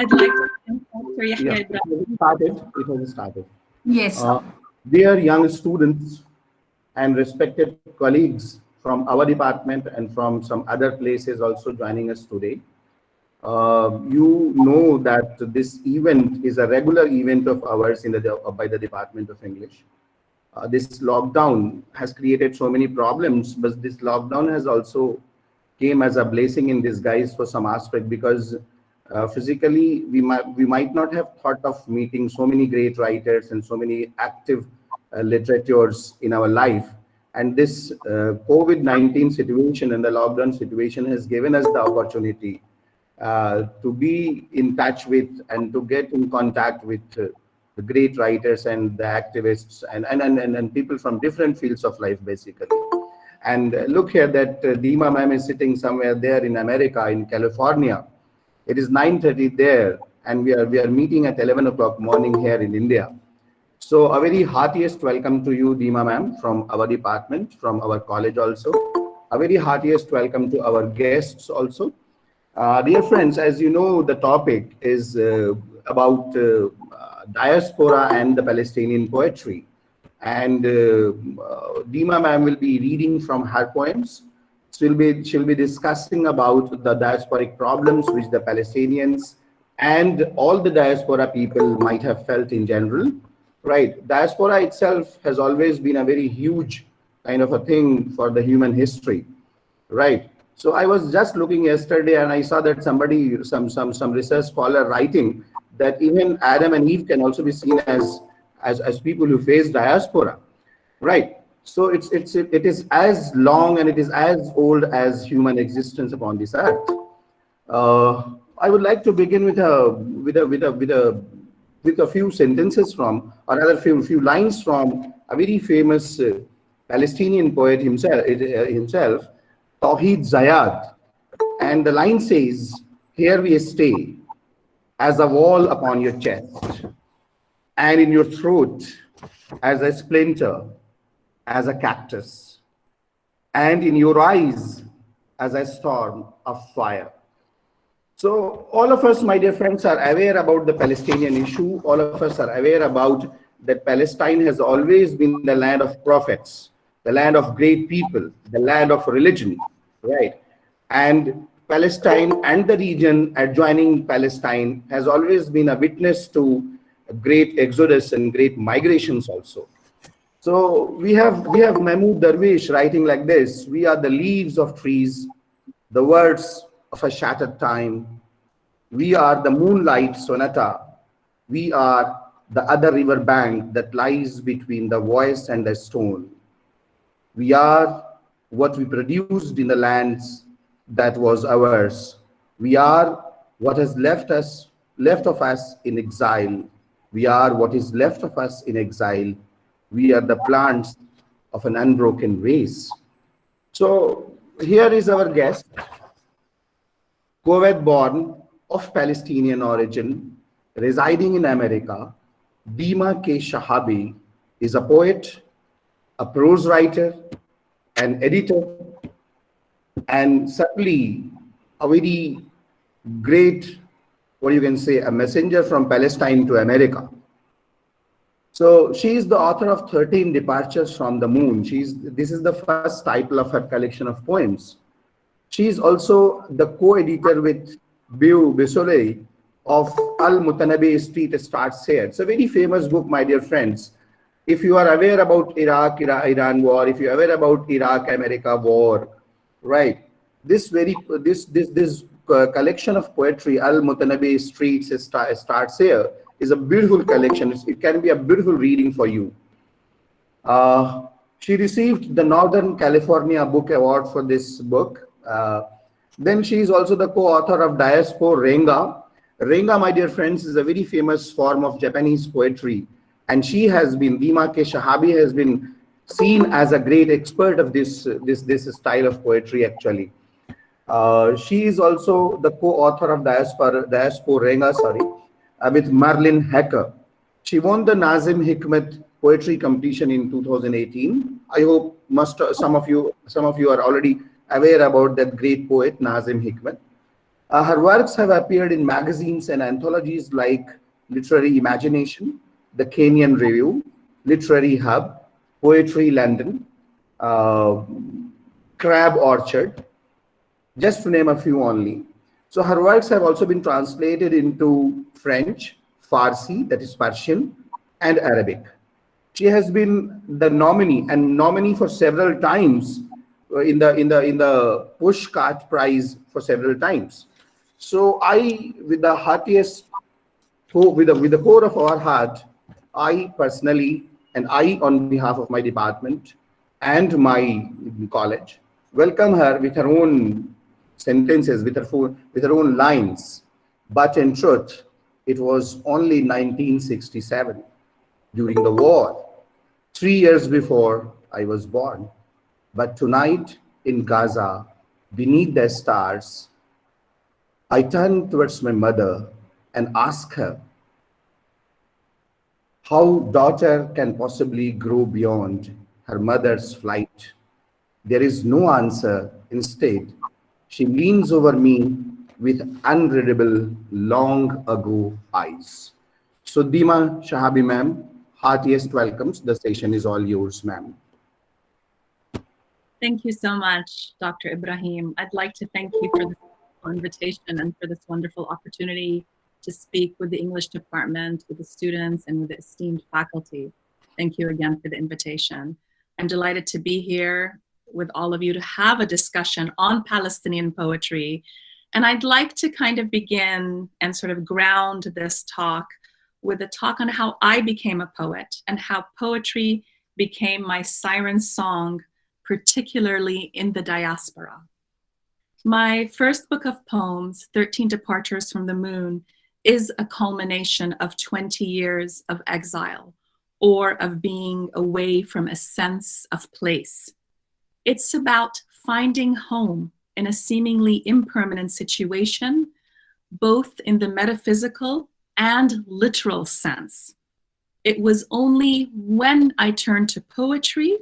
I'd like to thank Dr. Yeah, Yahya. it has started. Yes. Dear young students and respected colleagues from our department and from some other places also joining us today. You know that this event is a regular event of ours in by the Department of English. This lockdown has created so many problems, but this lockdown has also came as a blessing in disguise for some aspect, because physically we might not have thought of meeting so many great writers and so many active literatures in our life. And this COVID-19 situation and the lockdown situation has given us the opportunity to be in touch with and to get in contact with the great writers and the activists and people from different fields of life, basically. And look here that Deema ma'am is sitting somewhere there in America, in California. It is 9:30 there, and we are meeting at 11 o'clock morning here in India. So a very heartiest welcome to you, Deema ma'am, from our department, from our college also. A very heartiest welcome to our guests also. Dear friends, as you know, the topic is about diaspora and the Palestinian poetry. And Deema ma'am will be reading from her poems. She'll be discussing about the diasporic problems which the Palestinians and all the diaspora people might have felt in general. Right, diaspora itself has always been a very huge kind of a thing for the human history. Right. So I was just looking yesterday and I saw that somebody, some research scholar writing that even Adam and Eve can also be seen as people who face diaspora. Right. So it is as long and it is as old as human existence upon this earth. I would like to begin with a few sentences from, or rather few lines from a very famous Palestinian poet himself, Tawhid Zayad. And the line says, "Here we stay, as a wall upon your chest, and in your throat as a splinter, as a cactus, and in your eyes as a storm of fire." So all of us, my dear friends, are aware about the Palestinian issue. All of us are aware about that Palestine has always been the land of prophets, the land of great people, the land of religion, right? And Palestine and the region adjoining Palestine has always been a witness to a great exodus and great migrations also. So we have Mahmoud Darwish writing like this: "We are the leaves of trees, the words of a shattered time. We are the moonlight sonata. We are the other river bank that lies between the voice and the stone. We are what we produced in the lands that was ours. We are what is left of us in exile. We are what is left of us in exile. We are the plants of an unbroken race." So here is our guest, Kuwait-born, of Palestinian origin, residing in America. Deema Shehabi is a poet, a prose writer, an editor, and certainly a very great, what you can say, a messenger from Palestine to America. So she is the author of 13 Departures from the Moon. This is the first title of her collection of poems. She is also the co-editor with Biu Bisolei of Al-Mutanabi Street Starts Here. It's a very famous book, my dear friends. If you are aware about Iraq-Iran war, if you're aware about Iraq-America war, right? This collection of poetry, Al-Mutanabi Streets Starts Here, is a beautiful collection. It can be a beautiful reading for you. She received the Northern California Book Award for this book. Then she is also the co-author of Diaspora Renga. Renga, my dear friends, is a very famous form of Japanese poetry. And she has been, Deema Shehabi has been seen as a great expert of this style of poetry, actually. She is also the co-author of Diaspora Renga, with Marlin Hacker. She won the Nazim Hikmat poetry competition in 2018. I hope some of you are already aware about that great poet Nazim Hikmat. Her works have appeared in magazines and anthologies like Literary Imagination, The Kenyan Review, Literary Hub, Poetry London, uh, Crab Orchard, just to name a few only. So her works have also been translated into French, Farsi, that is Persian, and Arabic. She has been the nominee for several times in the Pushcart Prize for several times. So I, with the heartiest, with the core of our heart, I personally and I, on behalf of my department and my college, welcome her with her own sentences, with her own lines. But in truth, it was only 1967, during the war, 3 years before I was born. But tonight in Gaza, beneath the stars, I turn towards my mother and ask her how daughter can possibly grow beyond her mother's flight. There is no answer. Instead, she leans over me with unreadable, long ago eyes. So Deema Shehabi ma'am, heartiest welcomes. The session is all yours, ma'am. Thank you so much, Dr. Ibrahim. I'd like to thank you for this invitation and for this wonderful opportunity to speak with the English department, with the students, and with the esteemed faculty. Thank you again for the invitation. I'm delighted to be here with all of you to have a discussion on Palestinian poetry. And I'd like to kind of begin and sort of ground this talk with a talk on how I became a poet and how poetry became my siren song, particularly in the diaspora. My first book of poems, 13 Departures from the Moon, is a culmination of 20 years of exile or of being away from a sense of place. It's about finding home in a seemingly impermanent situation, both in the metaphysical and literal sense. It was only when I turned to poetry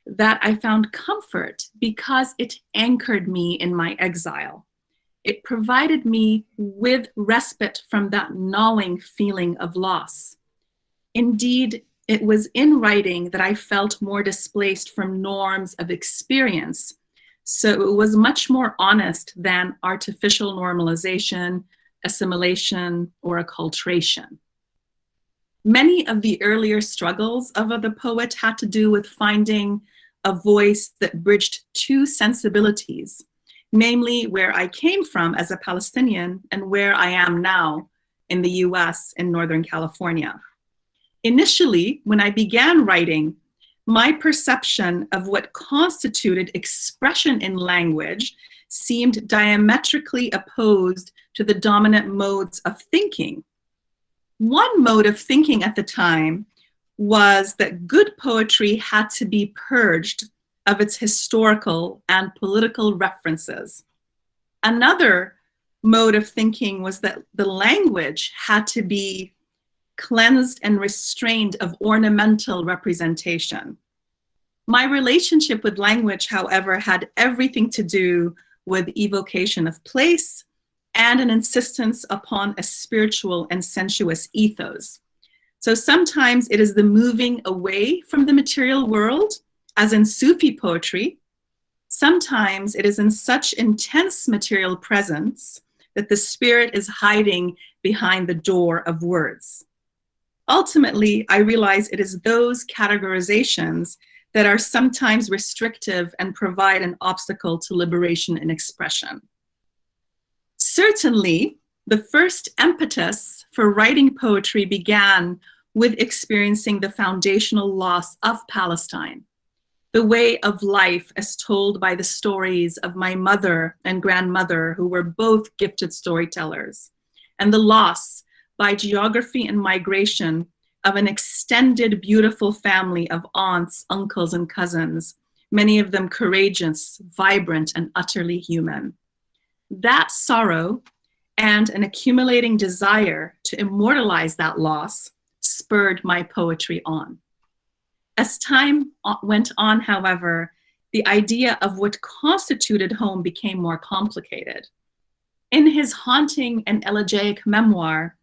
that I found comfort because it anchored me in my exile. It provided me with respite from that gnawing feeling of loss. Indeed, it was in writing that I felt more displaced from norms of experience. So it was much more honest than artificial normalization, assimilation, or acculturation. Many of the earlier struggles of the poet had to do with finding a voice that bridged two sensibilities, namely where I came from as a Palestinian and where I am now in the US in Northern California. Initially, when I began writing, my perception of what constituted expression in language seemed diametrically opposed to the dominant modes of thinking. One mode of thinking at the time was that good poetry had to be purged of its historical and political references. Another mode of thinking was that the language had to be cleansed and restrained of ornamental representation. My relationship with language, however, had everything to do with evocation of place and an insistence upon a spiritual and sensuous ethos. So sometimes it is the moving away from the material world, as in Sufi poetry. Sometimes it is in such intense material presence that the spirit is hiding behind the door of words. Ultimately, I realize it is those categorizations that are sometimes restrictive and provide an obstacle to liberation and expression. Certainly, the first impetus for writing poetry began with experiencing the foundational loss of Palestine, the way of life as told by the stories of my mother and grandmother, who were both gifted storytellers, and the loss by geography and migration of an extended, beautiful family of aunts, uncles, and cousins, many of them courageous, vibrant, and utterly human. That sorrow and an accumulating desire to immortalize that loss spurred my poetry on. As time went on, however, the idea of what constituted home became more complicated. In his haunting and elegiac memoir,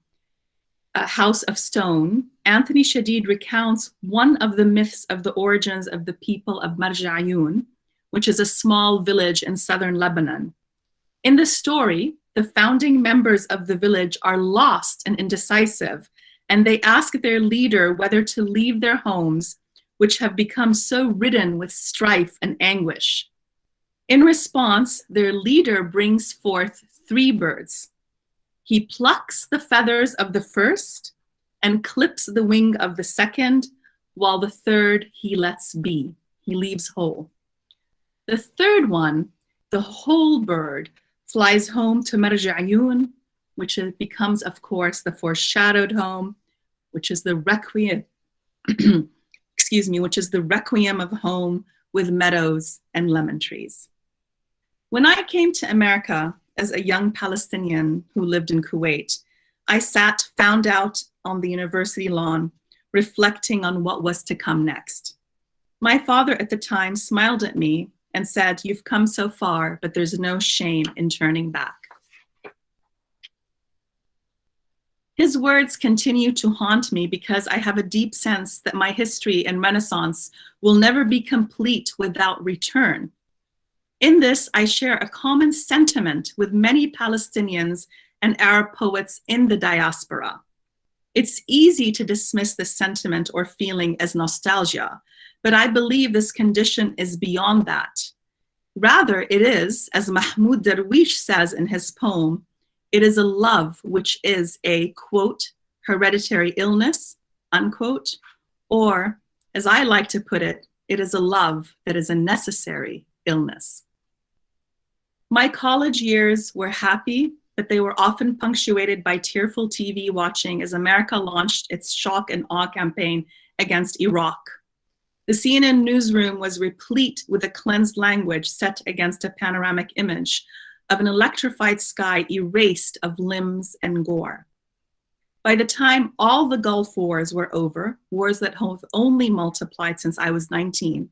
House of Stone, Anthony Shadid recounts one of the myths of the origins of the people of Marja'yun, which is a small village in southern Lebanon. In the story, the founding members of the village are lost and indecisive, and they ask their leader whether to leave their homes, which have become so ridden with strife and anguish. In response, their leader brings forth 3 birds. He plucks the feathers of the first and clips the wing of the second, while the third he lets be. He leaves whole. The third one, the whole bird, flies home to Marja'yun, which becomes, of course, the foreshadowed home, which is the requiem, which is the requiem of home with meadows and lemon trees. When I came to America as a young Palestinian who lived in Kuwait, I sat found out on the university lawn, reflecting on what was to come next. My father at the time smiled at me and said, "You've come so far, but there's no shame in turning back." His words continue to haunt me because I have a deep sense that my history and Renaissance will never be complete without return. In this, I share a common sentiment with many Palestinians and Arab poets in the diaspora. It's easy to dismiss this sentiment or feeling as nostalgia, but I believe this condition is beyond that. Rather, it is, as Mahmoud Darwish says in his poem, it is a love which is a, quote, hereditary illness, unquote, or, as I like to put it, it is a love that is a necessary illness. My college years were happy, but they were often punctuated by tearful TV watching as America launched its shock and awe campaign against Iraq. The CNN newsroom was replete with a cleansed language set against a panoramic image of an electrified sky erased of limbs and gore. By the time all the Gulf Wars were over, wars that have only multiplied since I was 19,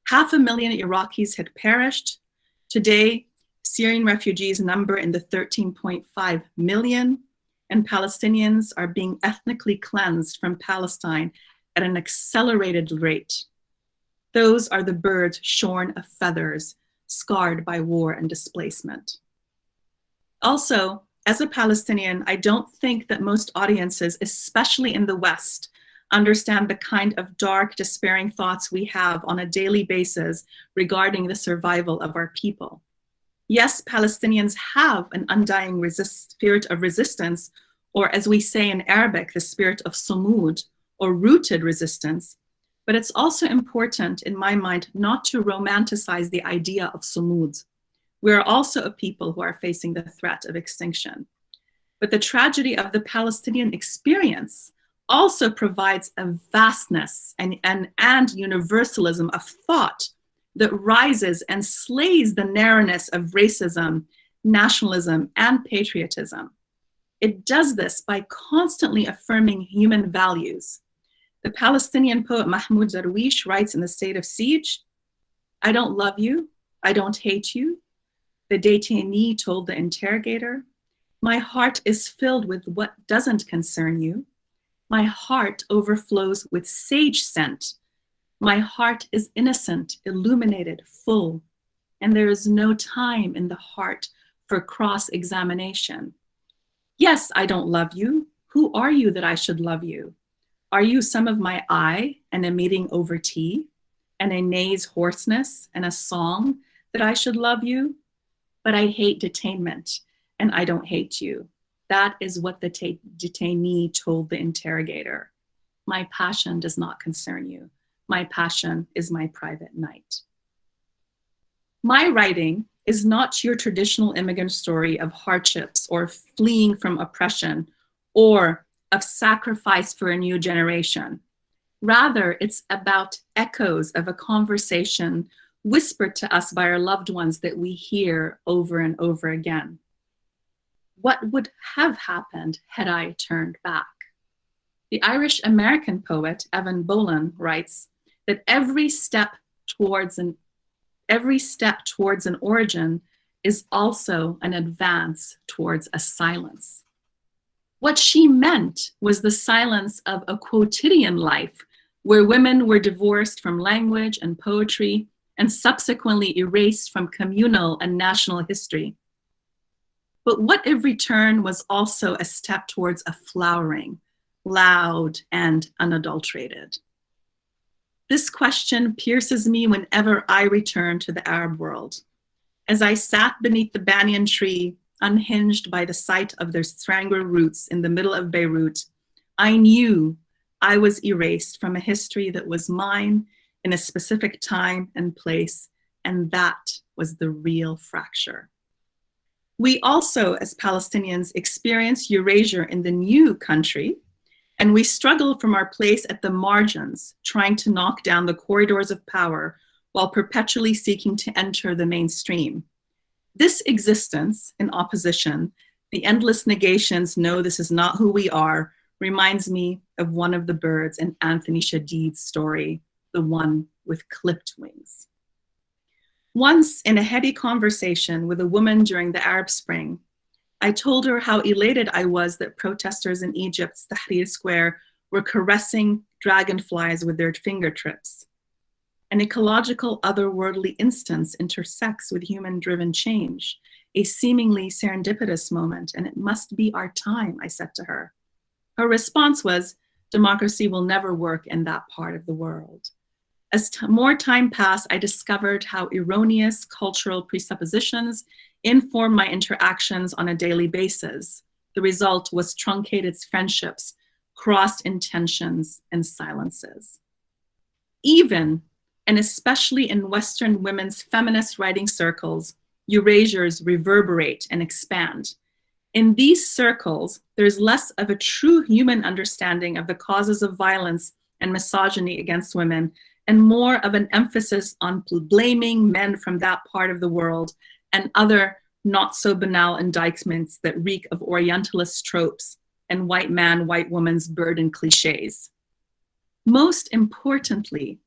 500,000 Iraqis had perished. Today, Syrian refugees number in the 13.5 million, and Palestinians are being ethnically cleansed from Palestine at an accelerated rate. Those are the birds shorn of feathers, scarred by war and displacement. Also, as a Palestinian, I don't think that most audiences, especially in the West, understand the kind of dark, despairing thoughts we have on a daily basis regarding the survival of our people. Yes, Palestinians have an undying spirit of resistance, or as we say in Arabic, the spirit of sumud, or rooted resistance. But it's also important, in my mind, not to romanticize the idea of sumud. We are also a people who are facing the threat of extinction. But the tragedy of the Palestinian experience also provides a vastness and universalism of thought that rises and slays the narrowness of racism, nationalism, and patriotism. It does this by constantly affirming human values. The Palestinian poet Mahmoud Darwish writes in The State of Siege, "I don't love you, I don't hate you," the detainee told the interrogator. "My heart is filled with what doesn't concern you. My heart overflows with sage scent. My heart is innocent, illuminated, full, and there is no time in the heart for cross-examination. Yes, I don't love you. Who are you that I should love you? Are you some of my eye and a meeting over tea, and a neigh's hoarseness and a song that I should love you? But I hate detainment, and I don't hate you." That is what the detainee told the interrogator. "My passion does not concern you. My passion is my private night." My writing is not your traditional immigrant story of hardships or fleeing from oppression or of sacrifice for a new generation. Rather, it's about echoes of a conversation whispered to us by our loved ones that we hear over and over again. What would have happened had I turned back? The Irish-American poet Evan Boland writes that every step towards an origin is also an advance towards a silence. What she meant was the silence of a quotidian life where women were divorced from language and poetry and subsequently erased from communal and national history. But what if return was also a step towards a flowering, loud, and unadulterated? This question pierces me whenever I return to the Arab world. As I sat beneath the banyan tree, unhinged by the sight of their strangle roots in the middle of Beirut, I knew I was erased from a history that was mine in a specific time and place, and that was the real fracture. We also, as Palestinians, experience erasure in the new country, and we struggle from our place at the margins, trying to knock down the corridors of power while perpetually seeking to enter the mainstream. This existence in opposition, the endless negations, no, this is not who we are, reminds me of one of the birds in Anthony Shadid's story, the one with clipped wings. Once in a heady conversation with a woman during the Arab Spring, I told her how elated I was that protesters in Egypt's Tahrir Square were caressing dragonflies with their fingertips. An ecological otherworldly instance intersects with human-driven change, a seemingly serendipitous moment, and it must be our time, I said to her. Her response was, democracy will never work in that part of the world. As more time passed, I discovered how erroneous cultural presuppositions inform my interactions on a daily basis. The result was truncated friendships, crossed intentions, and silences. Even and especially in Western women's feminist writing circles, erasures reverberate and expand. In these circles, there's less of a true human understanding of the causes of violence and misogyny against women, and more of an emphasis on blaming men from that part of the world and other not so banal indictments that reek of Orientalist tropes and white man, white woman's burden cliches. Most importantly,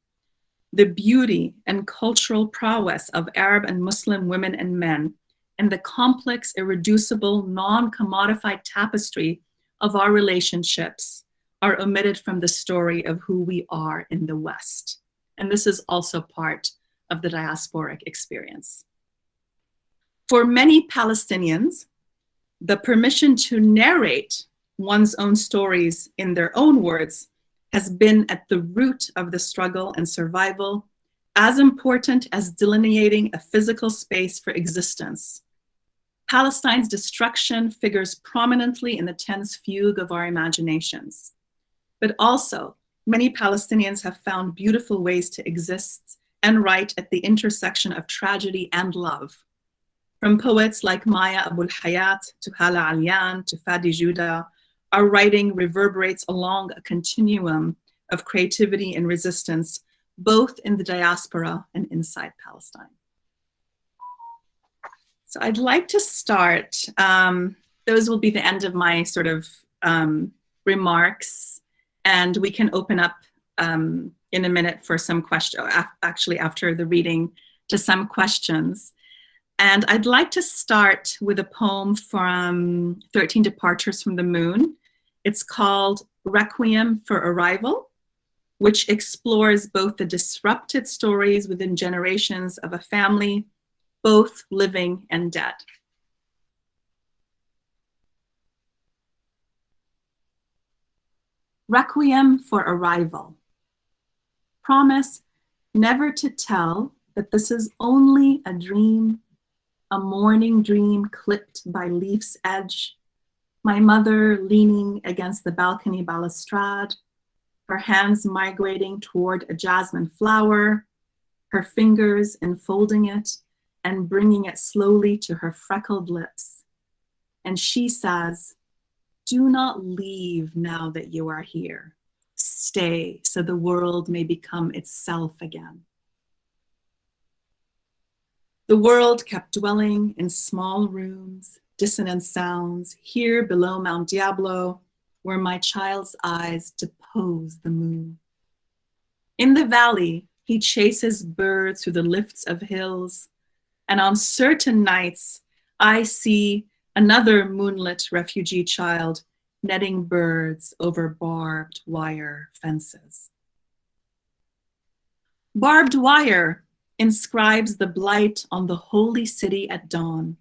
the beauty and cultural prowess of Arab and Muslim women and men, and the complex, irreducible, non-commodified tapestry of our relationships are omitted from the story of who we are in the West. And this is also part of the diasporic experience. For many Palestinians, the permission to narrate one's own stories in their own words has been at the root of the struggle and survival, as important as delineating a physical space for existence. Palestine's destruction figures prominently in the tense fugue of our imaginations. But also, many Palestinians have found beautiful ways to exist and write at the intersection of tragedy and love. From poets like Maya Abul Hayat to Hala Alyan to Fadi Juda, our writing reverberates along a continuum of creativity and resistance, both in the diaspora and inside Palestine. So I'd like to start, those will be the end of my sort of remarks, and we can open up in a minute for some questions, actually after the reading, to some questions. And I'd like to start with a poem from 13 Departures from the Moon. It's called Requiem for Arrival, which explores both the disrupted stories within generations of a family, both living and dead. Requiem for Arrival. Promise never to tell that this is only a dream, a morning dream clipped by leaf's edge, my mother leaning against the balcony balustrade, her hands migrating toward a jasmine flower, her fingers enfolding it and bringing it slowly to her freckled lips. And she says, "Do not leave now that you are here. Stay so the world may become itself again." The world kept dwelling in small rooms, dissonant sounds, here below Mount Diablo, where my child's eyes depose the moon. In the valley, he chases birds through the lifts of hills, And on certain nights, I see another moonlit refugee child netting birds over barbed wire fences. Barbed wire inscribes the blight on the holy city at dawn,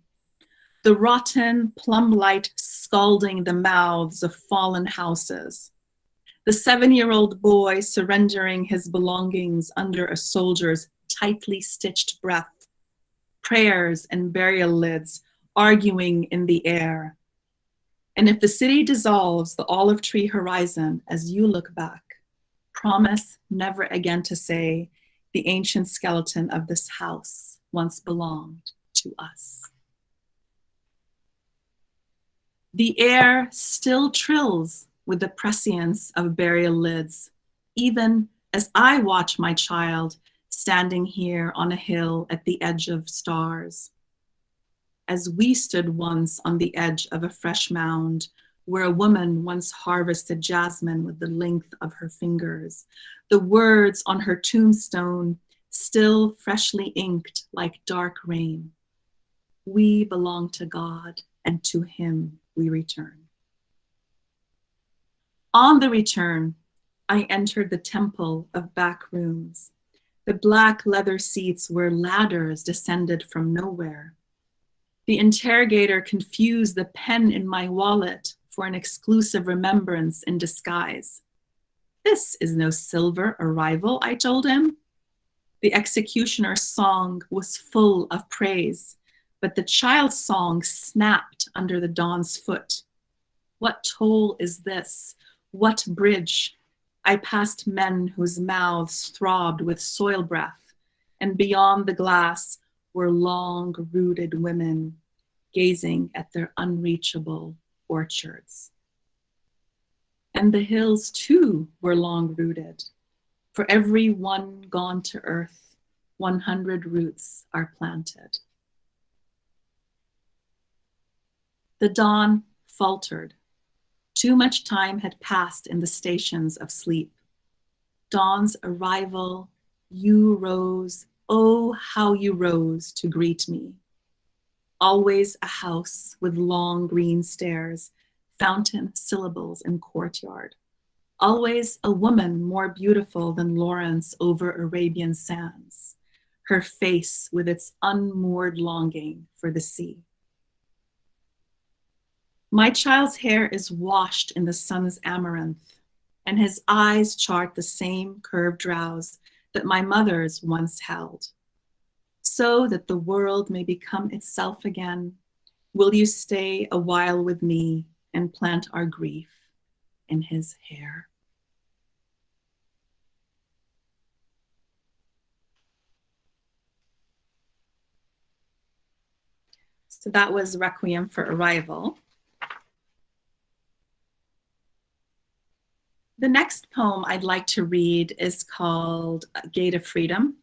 the rotten plum light scalding the mouths of fallen houses, the 7-year-old boy surrendering his belongings under a soldier's tightly stitched breath, prayers and burial lids arguing in the air. And if the city dissolves the olive tree horizon as you look back, promise never again to say, the ancient skeleton of this house once belonged to us. The air still trills with the prescience of burial lids, even as I watch my child standing here on a hill at the edge of stars. As we stood once on the edge of a fresh mound where a woman once harvested jasmine with the length of her fingers, the words on her tombstone still freshly inked like dark rain. We belong to God, and to him we return. On the return, I entered the temple of back rooms, the black leather seats where ladders descended from nowhere. The interrogator confused the pen in my wallet for an exclusive remembrance in disguise. This is no silver arrival, I told him. The executioner's song was full of praise, but the child's song snapped under the dawn's foot. What toll is this? What bridge? I passed men whose mouths throbbed with soil breath, and beyond the glass were long-rooted women gazing at their unreachable orchards. And the hills too were long-rooted. For every one gone to earth, 100 roots are planted. The dawn faltered. Too much time had passed in the stations of sleep. Dawn's arrival, you rose, oh, how you rose to greet me. Always a house with long green stairs, fountain syllables and courtyard. Always a woman more beautiful than Lawrence over Arabian sands, her face with its unmoored longing for the sea. My child's hair is washed in the sun's amaranth, and his eyes chart the same curved brows that my mother's once held. So that the world may become itself again, will you stay a while with me and plant our grief in his hair? So that was Requiem for Arrival. The next poem I'd like to read is called Gate of Freedom,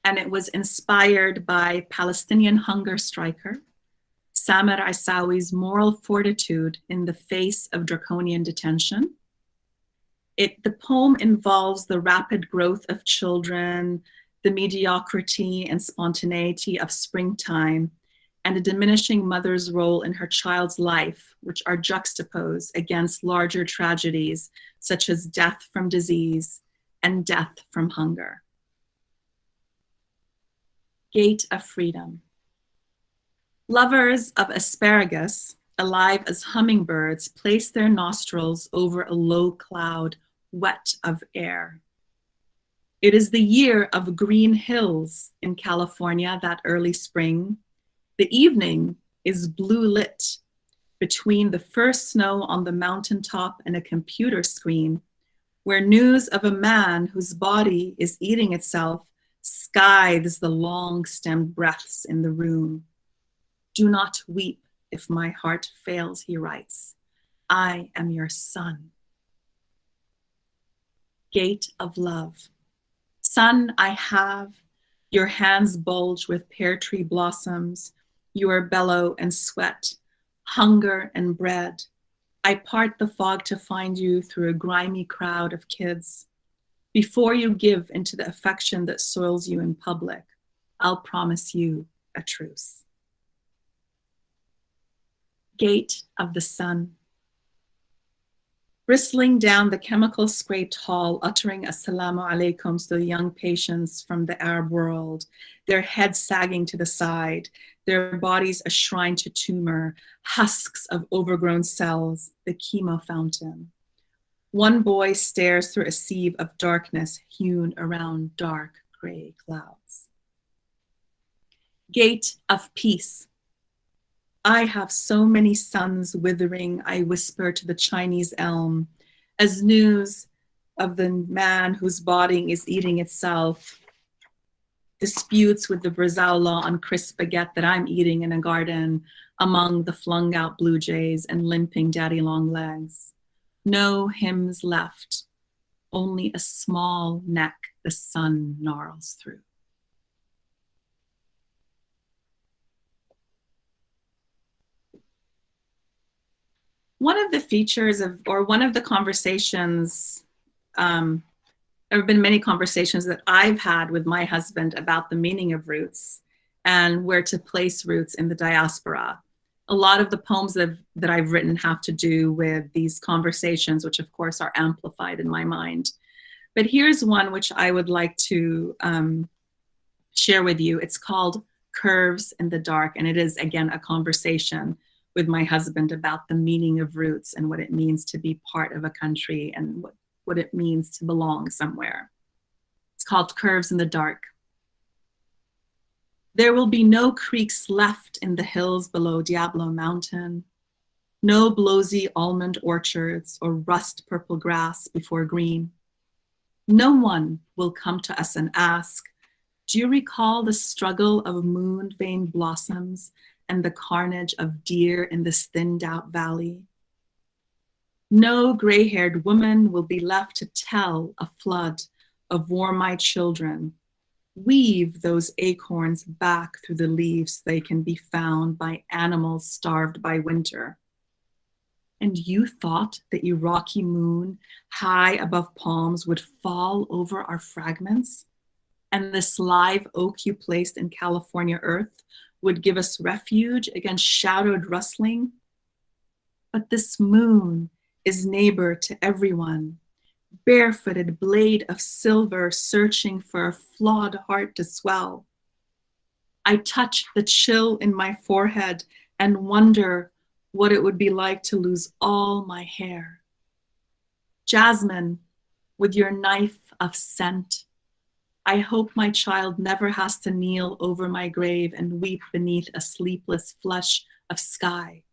and it was inspired by Palestinian hunger striker Samer Isawi's moral fortitude in the face of draconian detention. The poem involves the rapid growth of children, the mediocrity and spontaneity of springtime, and a diminishing mother's role in her child's life, which are juxtaposed against larger tragedies such as death from disease and death from hunger. Gate of Freedom. Lovers of asparagus, alive as hummingbirds, place their nostrils over a low cloud, wet of air. It is the year of green hills in California that early spring. The evening is blue lit between the first snow on the mountaintop and a computer screen, where news of a man whose body is eating itself scythes the long-stemmed breaths in the room. Do not weep if my heart fails, he writes. I am your son. Gate of love. Son, I have. Your hands bulge with pear tree blossoms. Your bellow and sweat, hunger and bread. I part the fog to find you through a grimy crowd of kids. Before you give into the affection that soils you in public, I'll promise you a truce. Gate of the sun. Bristling down the chemical-scraped hall, uttering assalamu alaikum to the young patients from the Arab world, their heads sagging to the side, their bodies a shrine to tumor, husks of overgrown cells, the chemo fountain. One boy stares through a sieve of darkness hewn around dark gray clouds. Gate of peace. I have so many suns withering, I whisper to the Chinese elm, as news of the man whose body is eating itself disputes with the Brazil law on crisp baguette that I'm eating in a garden among the flung out blue jays and limping daddy long legs. No hymns left, only a small neck the sun gnarls through. One of the features of, or one of the conversations, there have been many conversations that I've had with my husband about the meaning of roots and where to place roots in the diaspora. A lot of the poems that I've written have to do with these conversations, which of course are amplified in my mind. But here's one which I would like to share with you. It's called Curves in the Dark, and it is, again, a conversation with my husband about the meaning of roots and what it means to be part of a country and what it means to belong somewhere. It's called Curves in the Dark. There will be no creeks left in the hills below Diablo Mountain, no blowsy almond orchards or rust purple grass before green. No one will come to us and ask, do you recall the struggle of moon-veined blossoms and the carnage of deer in this thinned out valley? No gray-haired woman will be left to tell a flood of warm-eyed children. Weave those acorns back through the leaves so they can be found by animals starved by winter. And you thought that your rocky moon, high above palms, would fall over our fragments? And this live oak you placed in California earth would give us refuge against shadowed rustling? But this moon is neighbor to everyone, barefooted blade of silver searching for a flawed heart to swell. I touch the chill in my forehead and wonder what it would be like to lose all my hair. Jasmine, with your knife of scent, I hope my child never has to kneel over my grave and weep beneath a sleepless flush of sky.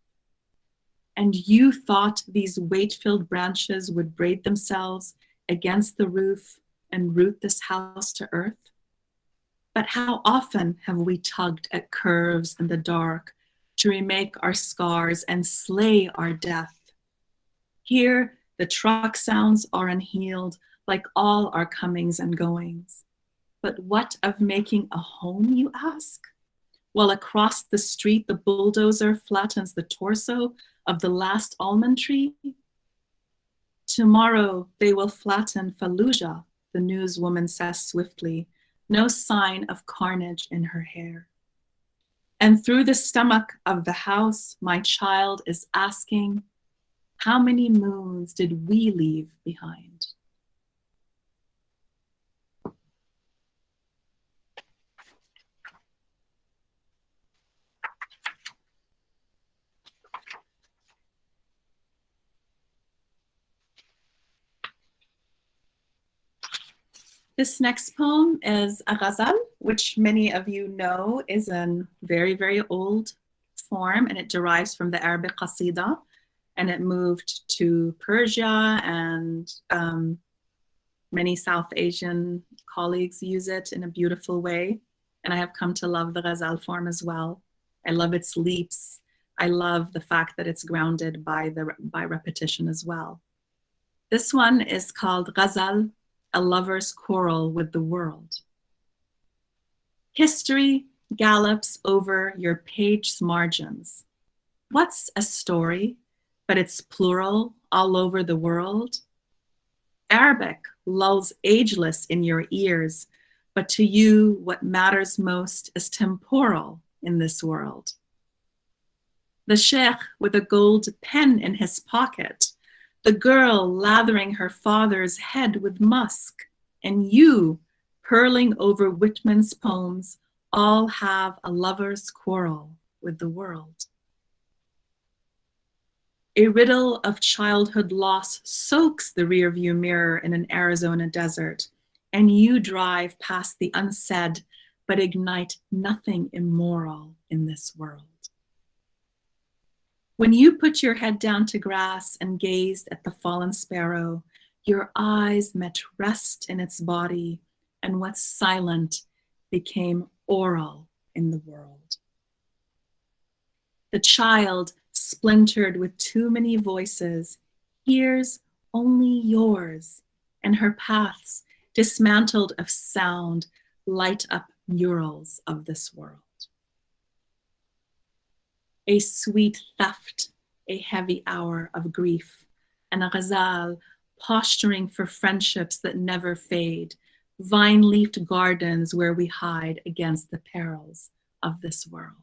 And you thought these weight-filled branches would braid themselves against the roof and root this house to earth? But how often have we tugged at curves in the dark to remake our scars and slay our death? Here, the truck sounds are unhealed, like all our comings and goings. But what of making a home, you ask? While across the street, the bulldozer flattens the torso of the last almond tree? Tomorrow, they will flatten Fallujah, the newswoman says swiftly, no sign of carnage in her hair. And through the stomach of the house, my child is asking, how many moons did we leave behind? This next poem is a ghazal, which many of you know is a very, very old form, and it derives from the Arabic qasida, and it moved to Persia, and many South Asian colleagues use it in a beautiful way. And I have come to love the ghazal form as well. I love its leaps. I love the fact that it's grounded by repetition as well. This one is called Ghazal, a lover's quarrel with the world. History gallops over your page's margins. What's a story, but it's plural all over the world? Arabic lulls ageless in your ears, but to you what matters most is temporal, in this world. The sheikh with a gold pen in his pocket, the girl lathering her father's head with musk, and you purling over Whitman's poems all have a lover's quarrel with the world. A riddle of childhood loss soaks the rearview mirror in an Arizona desert, and you drive past the unsaid but ignite nothing immoral in this world. When you put your head down to grass and gazed at the fallen sparrow, your eyes met rest in its body, and what's silent became oral in the world. The child, splintered with too many voices, hears only yours, and her paths, dismantled of sound, light up murals of this world. A sweet theft, a heavy hour of grief, and a ghazal posturing for friendships that never fade, vine-leafed gardens where we hide against the perils of this world.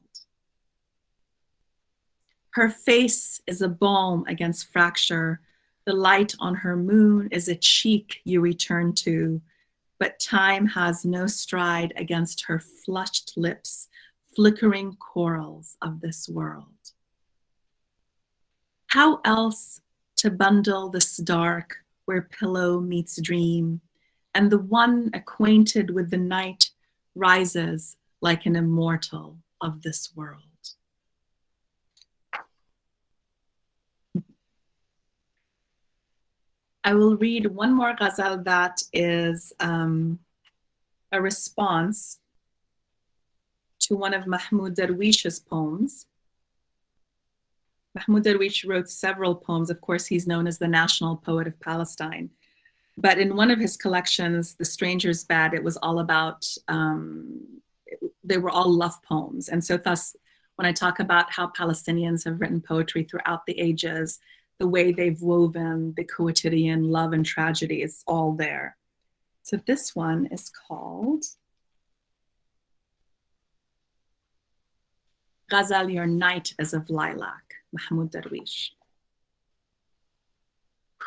Her face is a balm against fracture. The light on her moon is a cheek you return to, but time has no stride against her flushed lips, flickering corals of this world. How else to bundle this dark where pillow meets dream, and the one acquainted with the night rises like an immortal of this world? I will read one more ghazal that is a response to one of Mahmoud Darwish's poems. Mahmoud Darwish wrote several poems. Of course, he's known as the national poet of Palestine. But in one of his collections, The Stranger's Bed, it was all about, they were all love poems. And so thus, when I talk about how Palestinians have written poetry throughout the ages, the way they've woven the quotidian love and tragedy is all there. So this one is called Ghazal, Your Night is of Lilac, Mahmoud Darwish.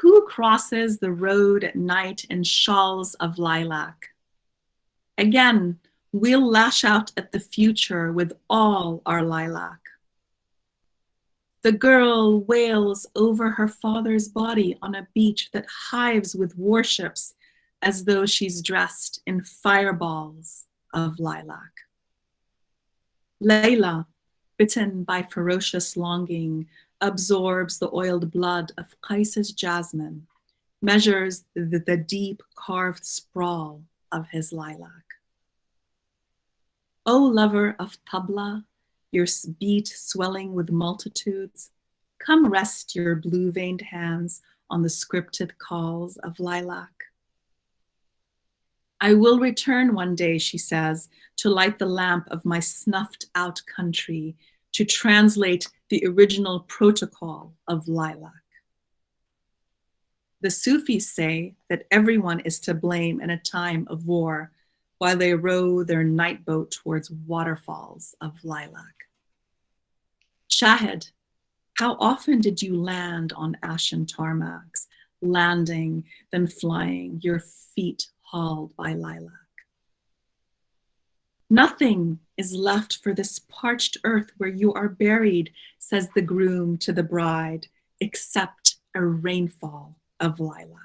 Who crosses the road at night in shawls of lilac? Again, we'll lash out at the future with all our lilac. The girl wails over her father's body on a beach that hives with warships as though she's dressed in fireballs of lilac. Layla, bitten by ferocious longing, absorbs the oiled blood of Qais's jasmine, measures the deep carved sprawl of his lilac. O lover of tabla, your beat swelling with multitudes, come rest your blue-veined hands on the scripted calls of lilac. I will return one day, she says, to light the lamp of my snuffed out country, to translate the original protocol of lilac. The Sufis say that everyone is to blame in a time of war while they row their night boat towards waterfalls of lilac. Shahid, how often did you land on ashen tarmacs, landing, then flying, your feet hauled by lilac? Nothing is left for this parched earth where you are buried, says the groom to the bride, except a rainfall of lilac.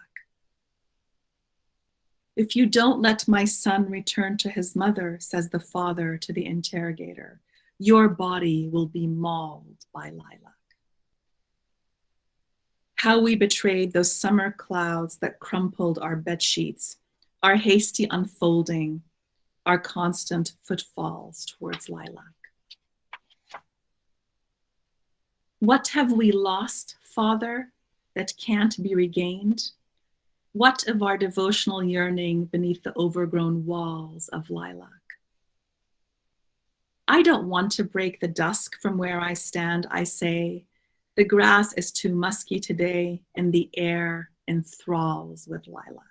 If you don't let my son return to his mother, says the father to the interrogator, your body will be mauled by lilac. How we betrayed those summer clouds that crumpled our bedsheets, our hasty unfolding, our constant footfalls towards lilac. What have we lost, Father, that can't be regained? What of our devotional yearning beneath the overgrown walls of lilac? I don't want to break the dusk from where I stand, I say. The grass is too musky today, and the air enthralls with lilac.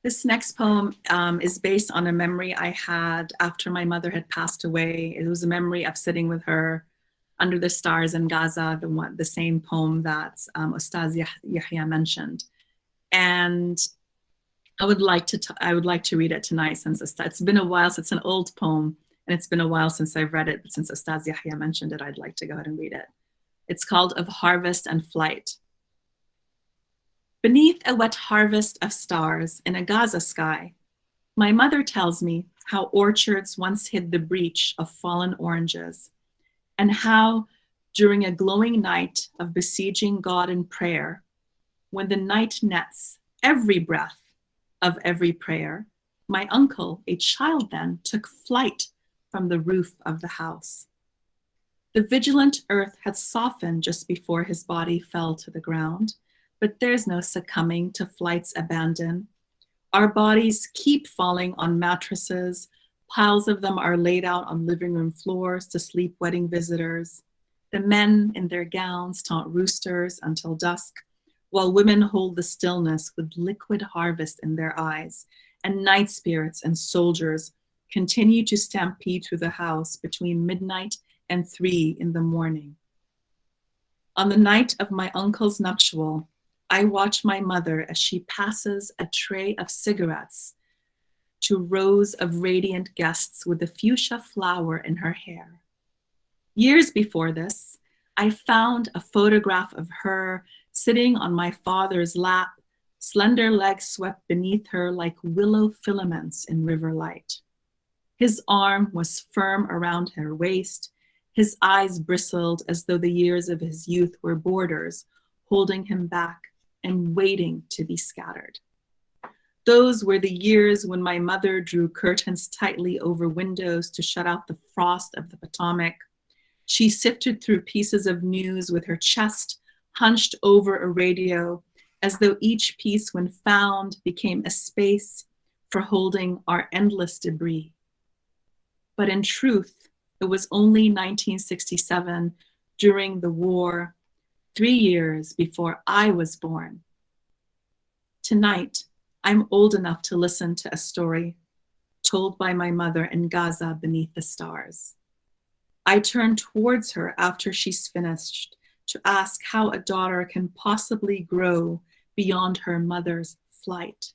This next poem is based on a memory I had after my mother had passed away. It was a memory of sitting with her under the stars in Gaza, the same poem that Ustaz Yahya mentioned. And I would like to read it tonight, since it's been a while. It's an old poem, and it's been a while since I've read it. But since Ustaz Yahya mentioned it, I'd like to go ahead and read it. It's called Of Harvest and Flight. Beneath a wet harvest of stars in a Gaza sky, my mother tells me how orchards once hid the breach of fallen oranges, and how, during a glowing night of besieging God in prayer, when the night nets every breath of every prayer, my uncle, a child then, took flight from the roof of the house. The vigilant earth had softened just before his body fell to the ground, but there's no succumbing to flight's abandon. Our bodies keep falling on mattresses. Piles of them are laid out on living room floors to sleep wedding visitors. The men in their gowns taunt roosters until dusk, while women hold the stillness with liquid harvest in their eyes, and night spirits and soldiers continue to stampede through the house between midnight and 3 in the morning. On the night of my uncle's nuptial, I watch my mother as she passes a tray of cigarettes to rows of radiant guests with a fuchsia flower in her hair. Years before this, I found a photograph of her sitting on my father's lap, slender legs swept beneath her like willow filaments in river light. His arm was firm around her waist. His eyes bristled as though the years of his youth were borders, holding him back and waiting to be scattered. Those were the years when my mother drew curtains tightly over windows to shut out the frost of the Potomac. She sifted through pieces of news with her chest hunched over a radio, as though each piece, when found, became a space for holding our endless debris. But in truth, it was only 1967, during the war, 3 years before I was born. Tonight, I'm old enough to listen to a story told by my mother in Gaza beneath the stars. I turn towards her after she's finished to ask how a daughter can possibly grow beyond her mother's flight.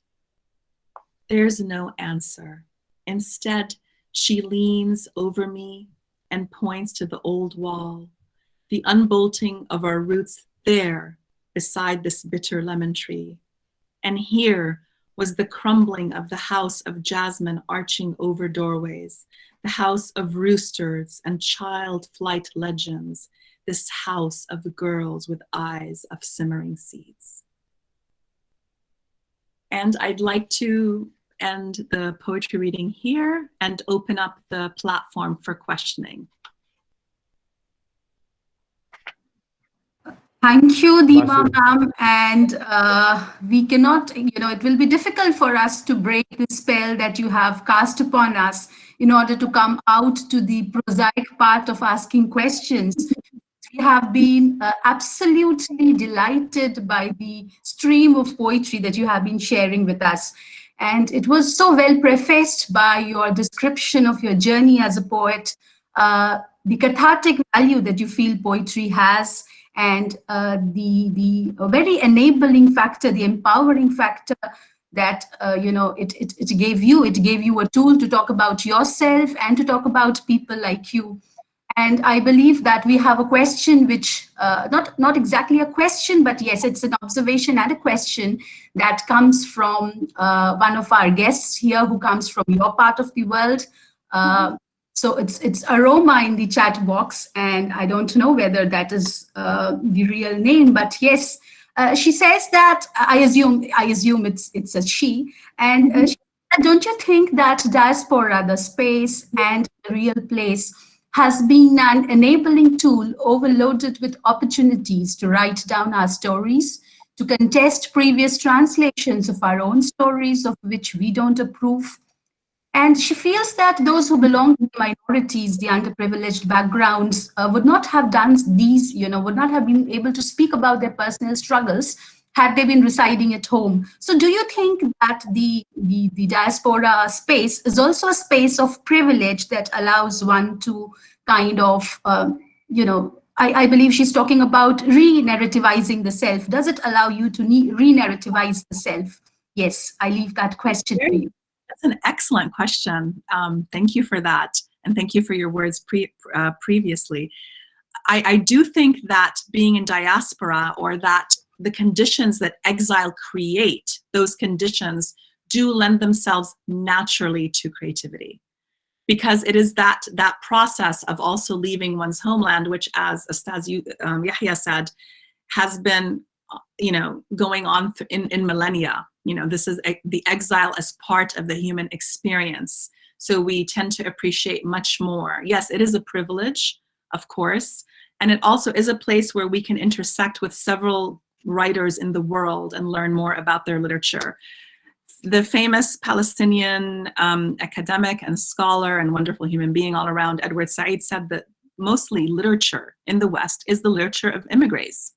There's no answer. Instead, she leans over me and points to the old wall, the unbolting of our roots there beside this bitter lemon tree. And here was the crumbling of the house of jasmine arching over doorways, the house of roosters and child flight legends, this house of girls with eyes of simmering seeds. And I'd like to end the poetry reading here and open up the platform for questioning. Thank you, Deema ma'am. And we cannot, it will be difficult for us to break the spell that you have cast upon us in order to come out to the prosaic part of asking questions. We have been absolutely delighted by the stream of poetry that you have been sharing with us. And it was so well prefaced by your description of your journey as a poet, the cathartic value that you feel poetry has, and the very enabling factor, the empowering factor that it gave you. It gave you a tool to talk about yourself and to talk about people like you. And I believe that we have a question which, not exactly a question, but yes, it's an observation and a question that comes from one of our guests here who comes from your part of the world. So it's Aroma in the chat box, and I don't know whether that is the real name, but yes, she says that I assume it's a she, and she said, don't you think that diaspora, the space and the real place, has been an enabling tool overloaded with opportunities to write down our stories, to contest previous translations of our own stories of which we don't approve? And she feels that those who belong to the minorities, the underprivileged backgrounds, would not have done these, would not have been able to speak about their personal struggles had they been residing at home. So do you think that the diaspora space is also a space of privilege that allows one to kind of, I believe she's talking about re-narrativizing the self. Does it allow you to re-narrativize the self? Yes, I leave that question to you. That's an excellent question. Thank you for that. And thank you for your words previously. I do think that being in diaspora, or that the conditions that exile create, those conditions do lend themselves naturally to creativity. Because it is that process of also leaving one's homeland, which, as Ustaz Yahya said, has been going on in millennia. This is the exile as part of the human experience. So we tend to appreciate much more. Yes, it is a privilege, of course. And it also is a place where we can intersect with several writers in the world and learn more about their literature. The famous Palestinian academic and scholar and wonderful human being all around, Edward Said, said that mostly literature in the West is the literature of immigrants.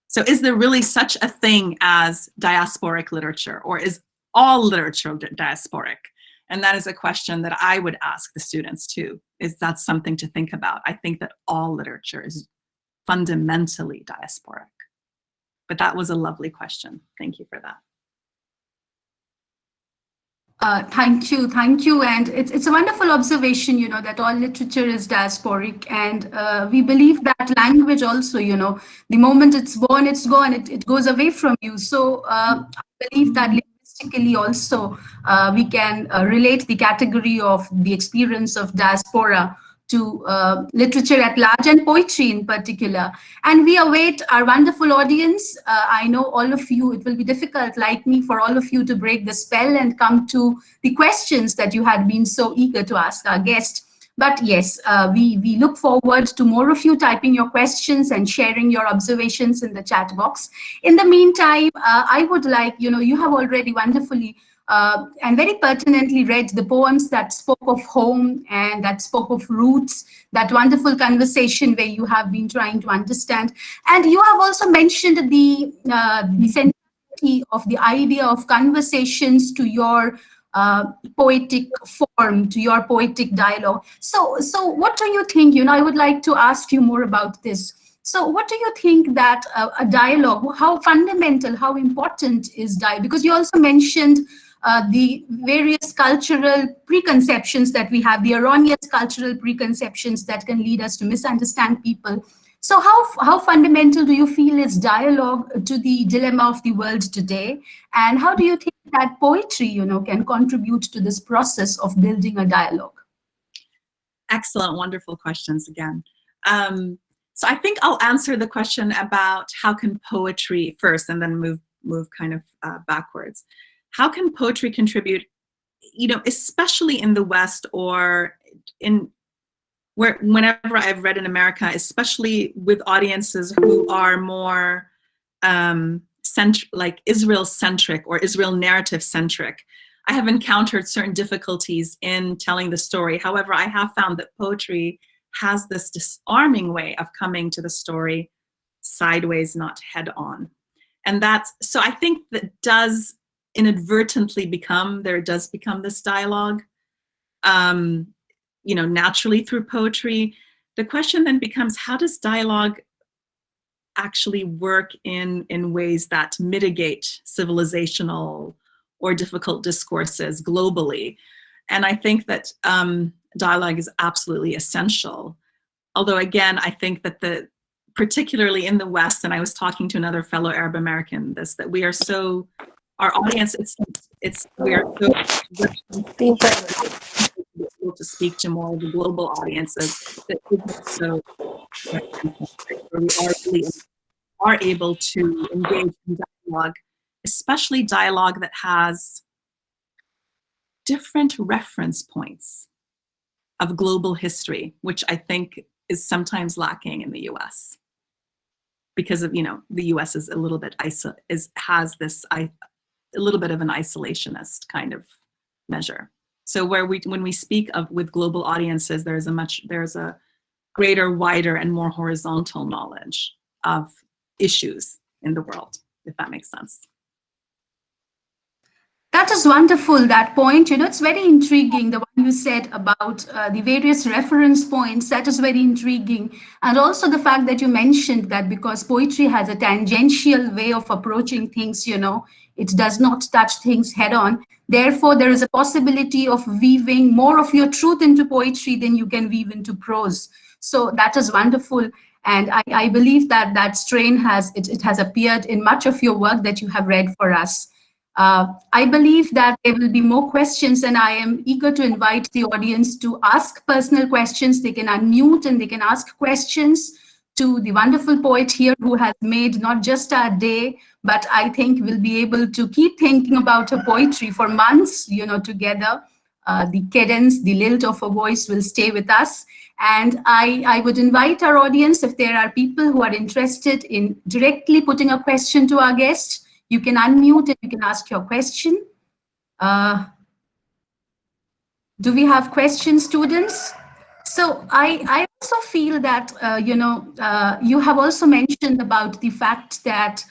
So is there really such a thing as diasporic literature, or is all literature diasporic? And that is a question that I would ask the students too. Is that something to think about? I think that all literature is fundamentally diasporic. But that was a lovely question. Thank you for that. Thank you. And it's a wonderful observation, that all literature is diasporic. And we believe that language also, the moment it's born, it's gone, it goes away from you. So I believe that linguistically also we can relate the category of the experience of diaspora to literature at large and poetry in particular. And we await our wonderful audience. I know all of you, it will be difficult, like me, for all of you to break the spell and come to the questions that you had been so eager to ask our guest. But yes, we look forward to more of you typing your questions and sharing your observations in the chat box. In the meantime, I would like, you have already wonderfully and very pertinently read the poems that spoke of home and that spoke of roots, that wonderful conversation where you have been trying to understand. And you have also mentioned the sensitivity of the idea of conversations to your poetic form, to your poetic dialogue. So what do you think? I would like to ask you more about this. So what do you think that a dialogue, how fundamental, how important is dialogue? Because you also mentioned the various cultural preconceptions that we have, the erroneous cultural preconceptions that can lead us to misunderstand people. So how fundamental do you feel is dialogue to the dilemma of the world today? And how do you think that poetry, can contribute to this process of building a dialogue? Excellent, wonderful questions again. So I think I'll answer the question about how can poetry first, and then move kind of backwards. How can poetry contribute, especially in the West, or whenever I've read in America, especially with audiences who are more like Israel-centric or Israel narrative-centric, I have encountered certain difficulties in telling the story. However, I have found that poetry has this disarming way of coming to the story sideways, not head on. And so I think that does inadvertently become this dialogue, naturally through poetry. The question then becomes, how does dialogue actually work in ways that mitigate civilizational or difficult discourses globally? And I think that dialogue is absolutely essential. Although again, I think that particularly in the West, and I was talking to another fellow Arab American, that we are so, our audience, we are so able to speak to more of the global audiences that so we are able to engage in dialogue, especially dialogue that has different reference points of global history, which I think is sometimes lacking in the US. Because of, the US is a little bit has this a little bit of an isolationist kind of measure. So when we speak with global audiences, there's a greater, wider, and more horizontal knowledge of issues in the world. if that makes sense. That is wonderful, that point. It's very intriguing, the one you said about the various reference points. That is very intriguing. And also the fact that you mentioned that because poetry has a tangential way of approaching things, it does not touch things head on. Therefore, there is a possibility of weaving more of your truth into poetry than you can weave into prose. So that is wonderful. And I believe that that strain has appeared in much of your work that you have read for us. I believe that there will be more questions, and I am eager to invite the audience to ask personal questions. They can unmute and they can ask questions to the wonderful poet here who has made not just our day, but I think we'll be able to keep thinking about her poetry for months, together. The cadence, the lilt of her voice will stay with us. And I would invite our audience, if there are people who are interested in directly putting a question to our guest, you can unmute and you can ask your question. Do we have questions, students? So I also feel that, you have also mentioned about the fact that,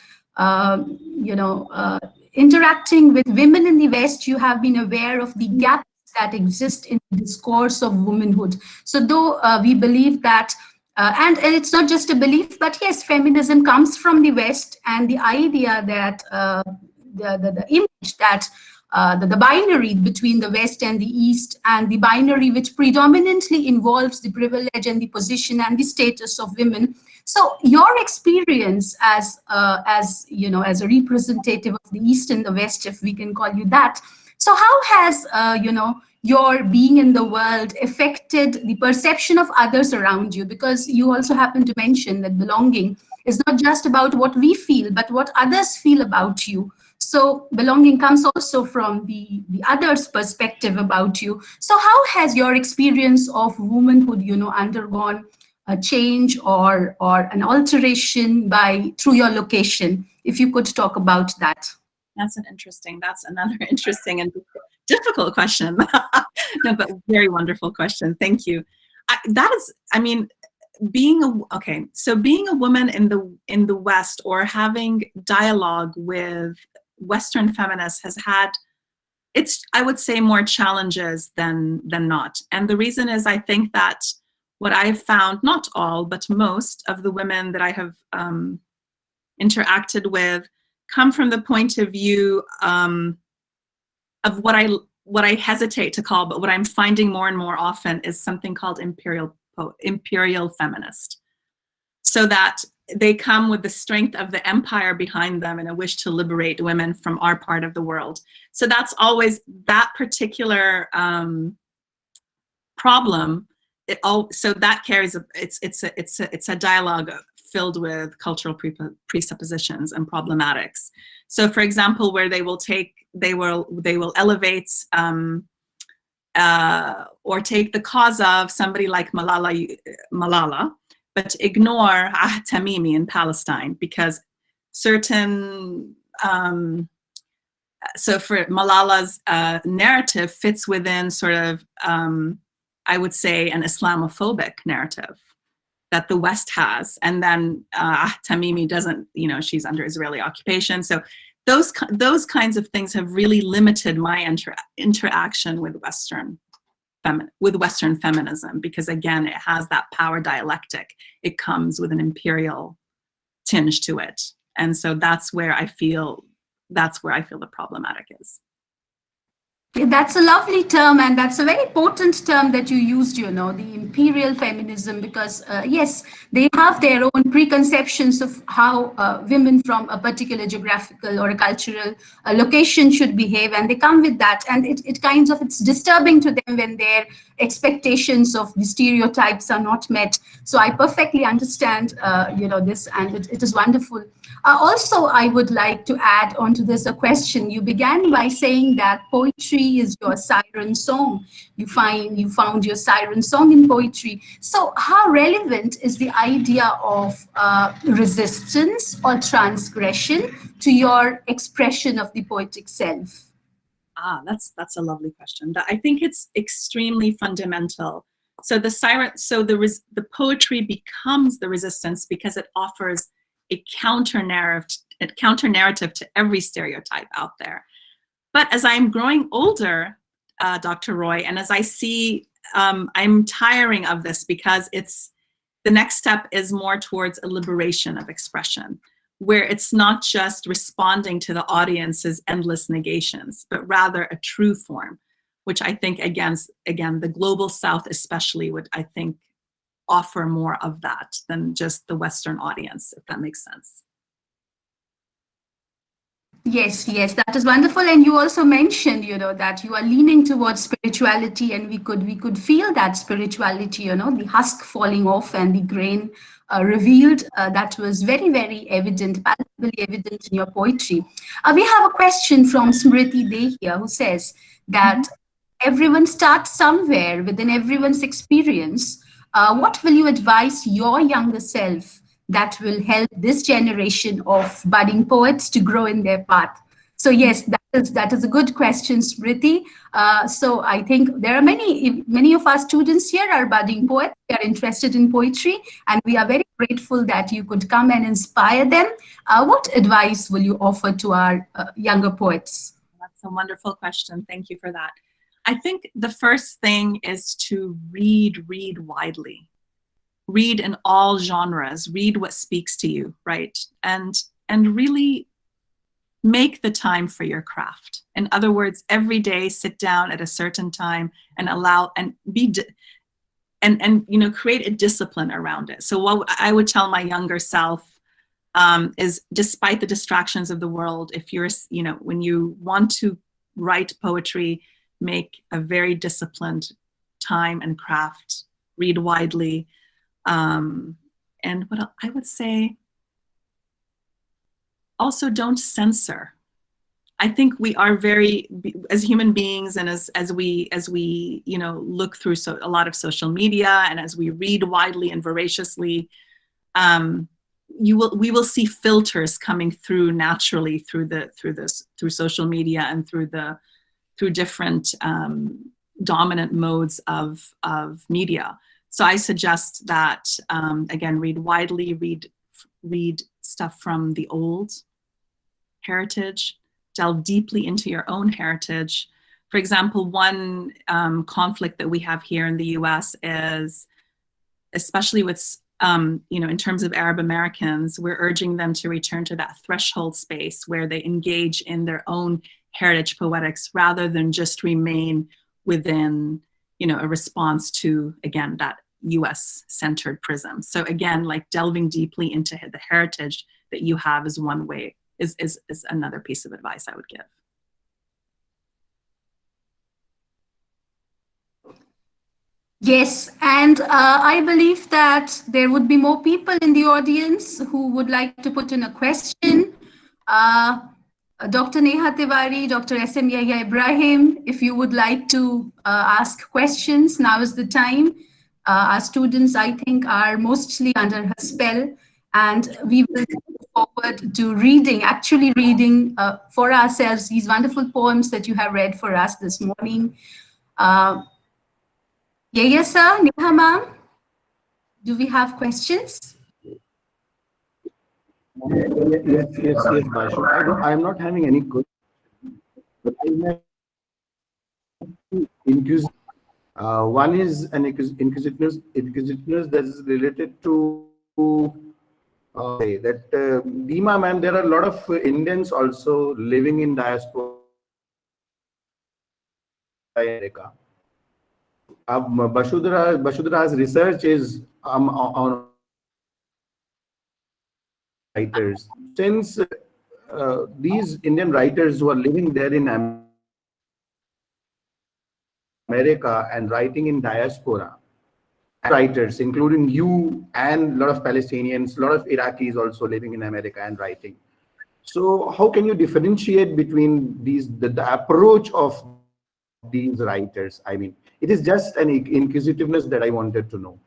interacting with women in the West, you have been aware of the gaps that exist in the discourse of womanhood. So though we believe that, and it's not just a belief, but yes, feminism comes from the West, and the idea that the image that the binary between the West and the East, and the binary which predominantly involves the privilege and the position and the status of women. So your experience as a representative of the East and the West, if we can call you that. So how has, your being in the world affected the perception of others around you? Because you also happen to mention that belonging is not just about what we feel, but what others feel about you. So belonging comes also from the other's perspective about you. So how has your experience of womanhood, undergone a change or an alteration through your location? If you could talk about that. That's another interesting and difficult question. No, but very wonderful question. Thank you. Being a woman in the West, or having dialogue with Western feminists, has had, I would say, more challenges than not. And the reason is, I think that what I've found, not all, but most of the women that I have interacted with, come from the point of view of what I hesitate to call, but what I'm finding more and more often is something called imperial feminist. So that they come with the strength of the empire behind them and a wish to liberate women from our part of the world. So that's always that particular problem. So that carries it's a dialogue filled with cultural presuppositions and problematics. So, for example, where they will elevate or take the cause of somebody like Malala, but ignore Tamimi in Palestine, because certain so for Malala's narrative fits within sort of I would say an Islamophobic narrative that the West has, and then Tamimi doesn't, she's under Israeli occupation. So those kinds of things have really limited my interaction with Western feminism, because again, it has that power dialectic. It comes with an imperial tinge to it, and so that's where I feel the problematic is. That's a lovely term, and that's a very potent term that you used, the imperial feminism, because yes, they have their own preconceptions of how women from a particular geographical or a cultural location should behave, and they come with that, and it's disturbing to them when their expectations of the stereotypes are not met. So I perfectly understand, this, and it is wonderful. Also, I would like to add onto this a question. You began by saying that poetry is your siren song. You found your siren song in poetry. So how relevant is the idea of resistance or transgression to your expression of the poetic self? That's a lovely question. I think it's extremely fundamental. So the poetry becomes the resistance because it offers a counter narrative to every stereotype out there. But as I'm growing older, Dr. Roy, and as I see, I'm tiring of this, because the next step is more towards a liberation of expression, where it's not just responding to the audience's endless negations, but rather a true form, which I think, again, the global South especially would, I think, offer more of that than just the Western audience, if that makes sense. Yes, yes, that is wonderful. And you also mentioned, that you are leaning towards spirituality, and we could feel that spirituality, the husk falling off and the grain revealed. That was very, very evident, palpably evident in your poetry. We have a question from Smriti Dehia, who says that everyone starts somewhere within everyone's experience. What will you advise your younger self that will help this generation of budding poets to grow in their path? So yes, that is a good question, Smriti. So I think there are many of our students here are budding poets. They are interested in poetry, and we are very grateful that you could come and inspire them. What advice will you offer to our younger poets? That's a wonderful question. Thank you for that. I think the first thing is to read widely. Read in all genres, read what speaks to you, right? And really make the time for your craft. In other words, every day sit down at a certain time and create a discipline around it. So what I would tell my younger self is, despite the distractions of the world, if you're, when you want to write poetry, make a very disciplined time and craft, read widely. And what I would say, also don't censor. I think we are as human beings, and as we look through a lot of social media, and as we read widely and voraciously, we will see filters coming through naturally through social media and through different dominant modes of media. So I suggest that, again, read widely, read stuff from the old heritage, delve deeply into your own heritage. For example, one conflict that we have here in the US is, especially with, in terms of Arab Americans, we're urging them to return to that threshold space where they engage in their own heritage poetics, rather than just remain within, a response to, again, that US-centered prism. So again, like delving deeply into the heritage that you have is one way, is another piece of advice I would give. Yes, and I believe that there would be more people in the audience who would like to put in a question. Dr. Neha Tiwari, Dr. S.M. Yahya Ibrahim, if you would like to ask questions, now is the time. Our students, I think, are mostly under her spell, and we will look forward to actually reading for ourselves these wonderful poems that you have read for us this morning. Yes, sir, Neha ma'am, do we have questions? Yes, Bashu. I am not having any questions, but I have one is an inquisitiveness that is related to that Deema ma'am, there are a lot of Indians also living in diaspora. Bashudhara's research is on writers. Since these Indian writers who are living there in America and writing in diaspora, writers including you and a lot of Palestinians, a lot of Iraqis also living in America and writing. So how can you differentiate between these, the approach of these writers? I mean, it is just an inquisitiveness that I wanted to know.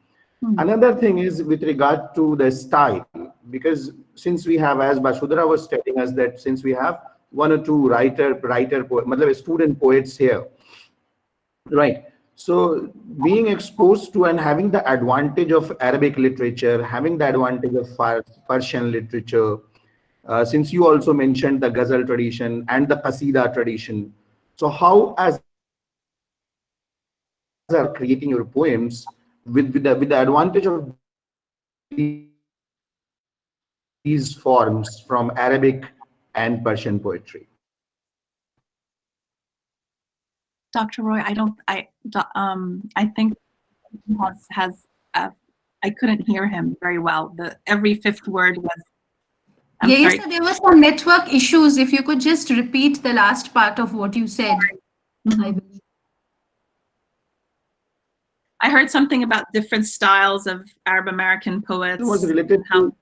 Another thing is with regard to the style, because since we have, as Bashudhara was telling us, that since we have one or two student poets here, right? So being exposed to and having the advantage of Arabic literature, having the advantage of Persian literature, since you also mentioned the Ghazal tradition and the Qasida tradition. So how, as are creating your poems with the advantage of these forms from Arabic and Persian poetry? Dr. Roy, I think I couldn't hear him very well. Every fifth word was, I'm sorry. Yes, there were some network issues. If you could just repeat the last part of what you said, I believe. I heard something about different styles of Arab American poets. It was related to,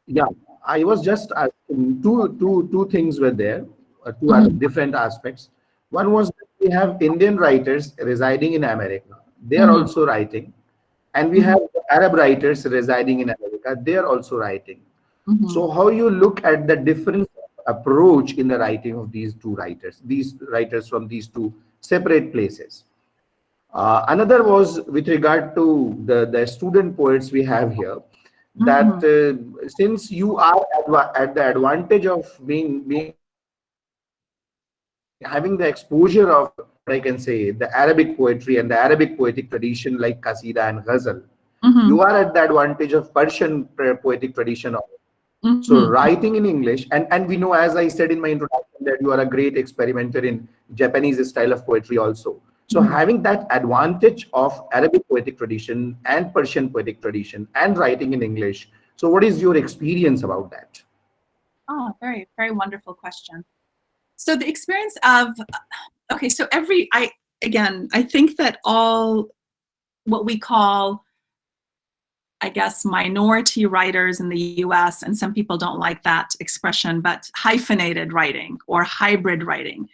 yeah, I was just asking, two things were there, two other different aspects. One was that we have Indian writers residing in America. They are also writing. And we have Arab writers residing in America. They are also writing. So how you look at the different approach in the writing of these writers from these two separate places. Another was with regard to the student poets we have here, that since you are at the advantage of being having the exposure of, I can say, the Arabic poetry and the Arabic poetic tradition like Qasida and Ghazal, you are at the advantage of Persian poetic tradition. So writing in English, and we know, as I said in my introduction, that you are a great experimenter in Japanese style of poetry also. So having that advantage of Arabic poetic tradition and Persian poetic tradition and writing in English. So what is your experience about that? Oh, very, very wonderful question. So the experience of, okay, so I think that all what we call, I guess, minority writers in the US, and some people don't like that expression, but hyphenated writing or hybrid writing,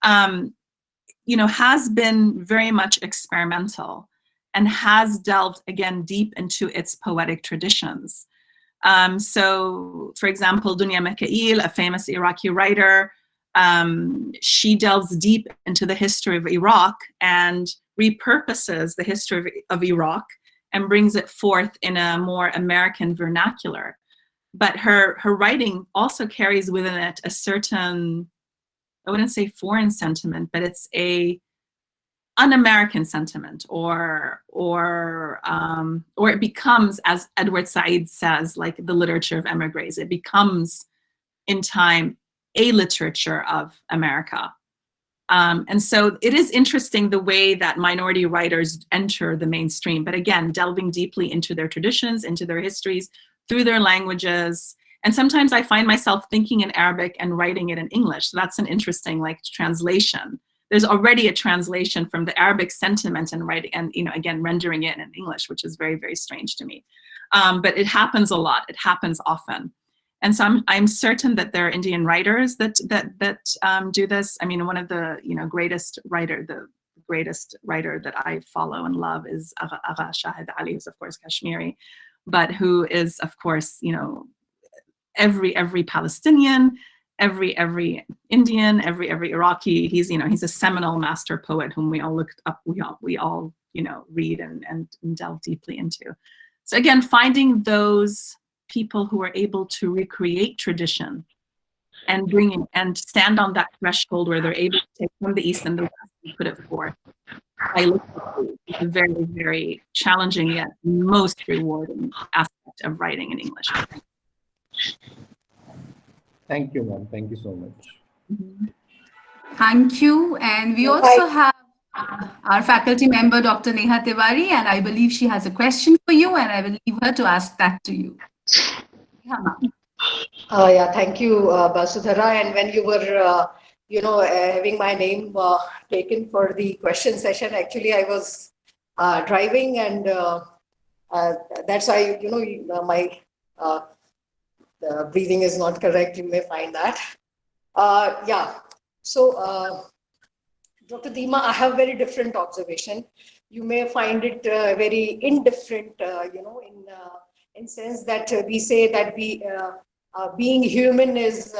has been very much experimental and has delved, again, deep into its poetic traditions. So, for example, Dunya Mikail, a famous Iraqi writer, she delves deep into the history of Iraq and repurposes the history of Iraq and brings it forth in a more American vernacular. But her writing also carries within it a certain, I wouldn't say foreign sentiment, but it's a un-American sentiment, or it becomes, as Edward Said says, like the literature of emigres. It becomes, in time, a literature of America. And so it is interesting the way that minority writers enter the mainstream, but again, delving deeply into their traditions, into their histories, through their languages. And sometimes I find myself thinking in Arabic and writing it in English. So that's an interesting translation. There's already a translation from the Arabic sentiment and writing, and again, rendering it in English, which is very, very strange to me. But it happens a lot. It happens often. And so I'm certain that there are Indian writers that do this. I mean, one of the greatest writer that I follow and love is Agha Shahid Ali, who's of course Kashmiri, but who is of course every Palestinian, every Indian, every Iraqi. He's a seminal master poet whom we all look up. We all read and delve deeply into. So again, finding those people who are able to recreate tradition and bring in and stand on that threshold where they're able to take from the East and the West and put it forth. It's a very, very challenging yet most rewarding aspect of writing in English. Thank you, ma'am. Thank you so much. Thank you. And we also have our faculty member, Dr. Neha Tiwari, and I believe she has a question for you, and I will leave her to ask that to you. Yeah, thank you, Basudhara. And when you were, having my name taken for the question session, actually I was driving, and that's why, my breathing is not correct. You may find that. Yeah. So, Dr. Deema, I have very different observation. You may find it very indifferent, in sense that we say that being human is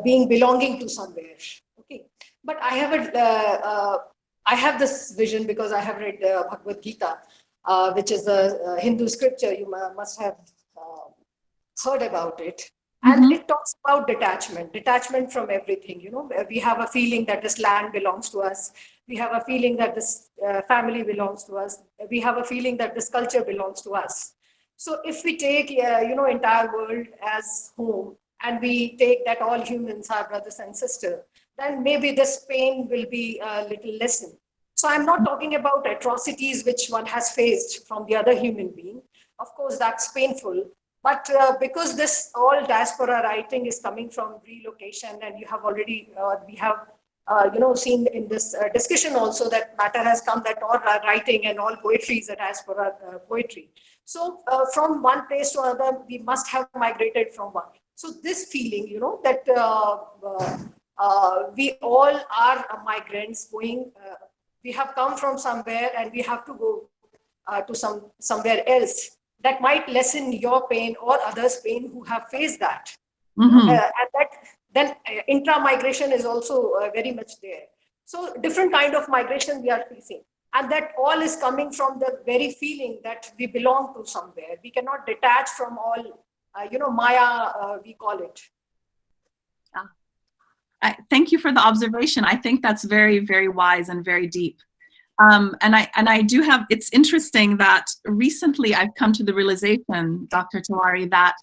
being belonging to somewhere. Okay, But I have this vision because I have read Bhagavad-Gita, which is a Hindu scripture. You must have heard about it. And it talks about detachment from everything. You know, we have a feeling that this land belongs to us. We have a feeling that this family belongs to us. We have a feeling that this culture belongs to us. So if we take, entire world as home, and we take that all humans are brothers and sisters, then maybe this pain will be a little lessened. So I'm not talking about atrocities which one has faced from the other human being. Of course, that's painful. But because this all diaspora writing is coming from relocation, and you have already, we have, seen in this discussion also that matter has come that all writing and all poetry is a diaspora poetry. So from one place to another, we must have migrated from one. So this feeling, that we all are migrants going, we have come from somewhere and we have to go to somewhere else. That might lessen your pain or others' pain who have faced that. And that then intra-migration is also very much there. So different kind of migration we are facing. And that all is coming from the very feeling that we belong to somewhere. We cannot detach from all, Maya, we call it. Thank you for the observation. I think that's very, very wise and very deep. And I do have, it's interesting that recently I've come to the realization, Dr. Tawari, that,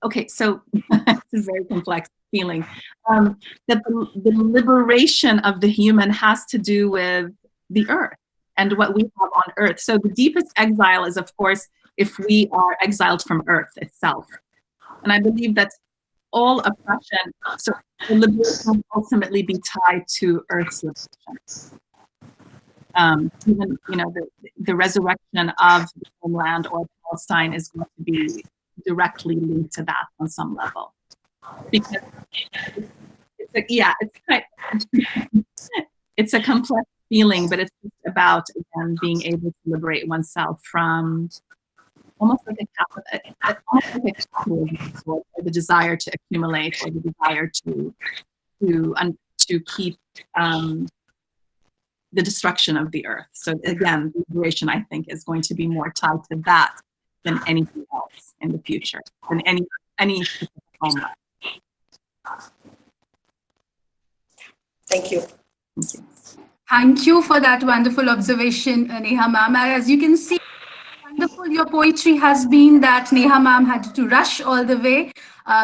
okay, so this is a very complex feeling, that the liberation of the human has to do with the earth and what we have on earth. So the deepest exile is, of course, if we are exiled from earth itself. And I believe that all oppression, so the liberation will ultimately be tied to Earth's liberation. Even, the resurrection of the homeland or Palestine is going to be directly linked to that on some level. Because it's a complex feeling, but it's just about, again, being able to liberate oneself from almost like a capitalism, or the desire to accumulate, or the desire to keep the destruction of the earth. So again, liberation, I think, is going to be more tied to that than anything else in the future, than any homeland. Thank you. Thank you for that wonderful observation, Neha ma'am. As you can see, wonderful your poetry has been, that Neha ma'am had to rush all the way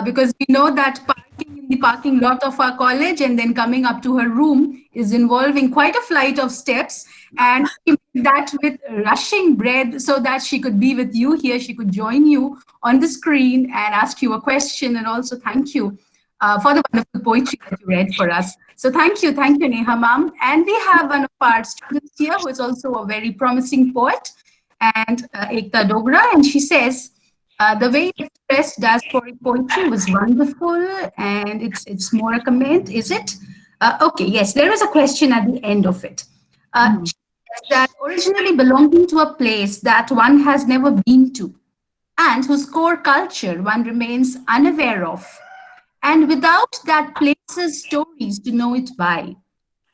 because we know that parking in the parking lot of our college and then coming up to her room is involving quite a flight of steps, and she did that with rushing breath so that she could be with you here, she could join you on the screen and ask you a question, and also thank you for the wonderful poetry that you read for us. So thank you Neha ma'am. And we have one of our students here who is also a very promising poet, and Ekta Dogra, and she says, the way you expressed diasporic poetry was wonderful, and it's more a comment, is it? Okay, yes, there is a question at the end of it. She says that originally belonging to a place that one has never been to, and whose core culture one remains unaware of, and without that place's stories to know it by,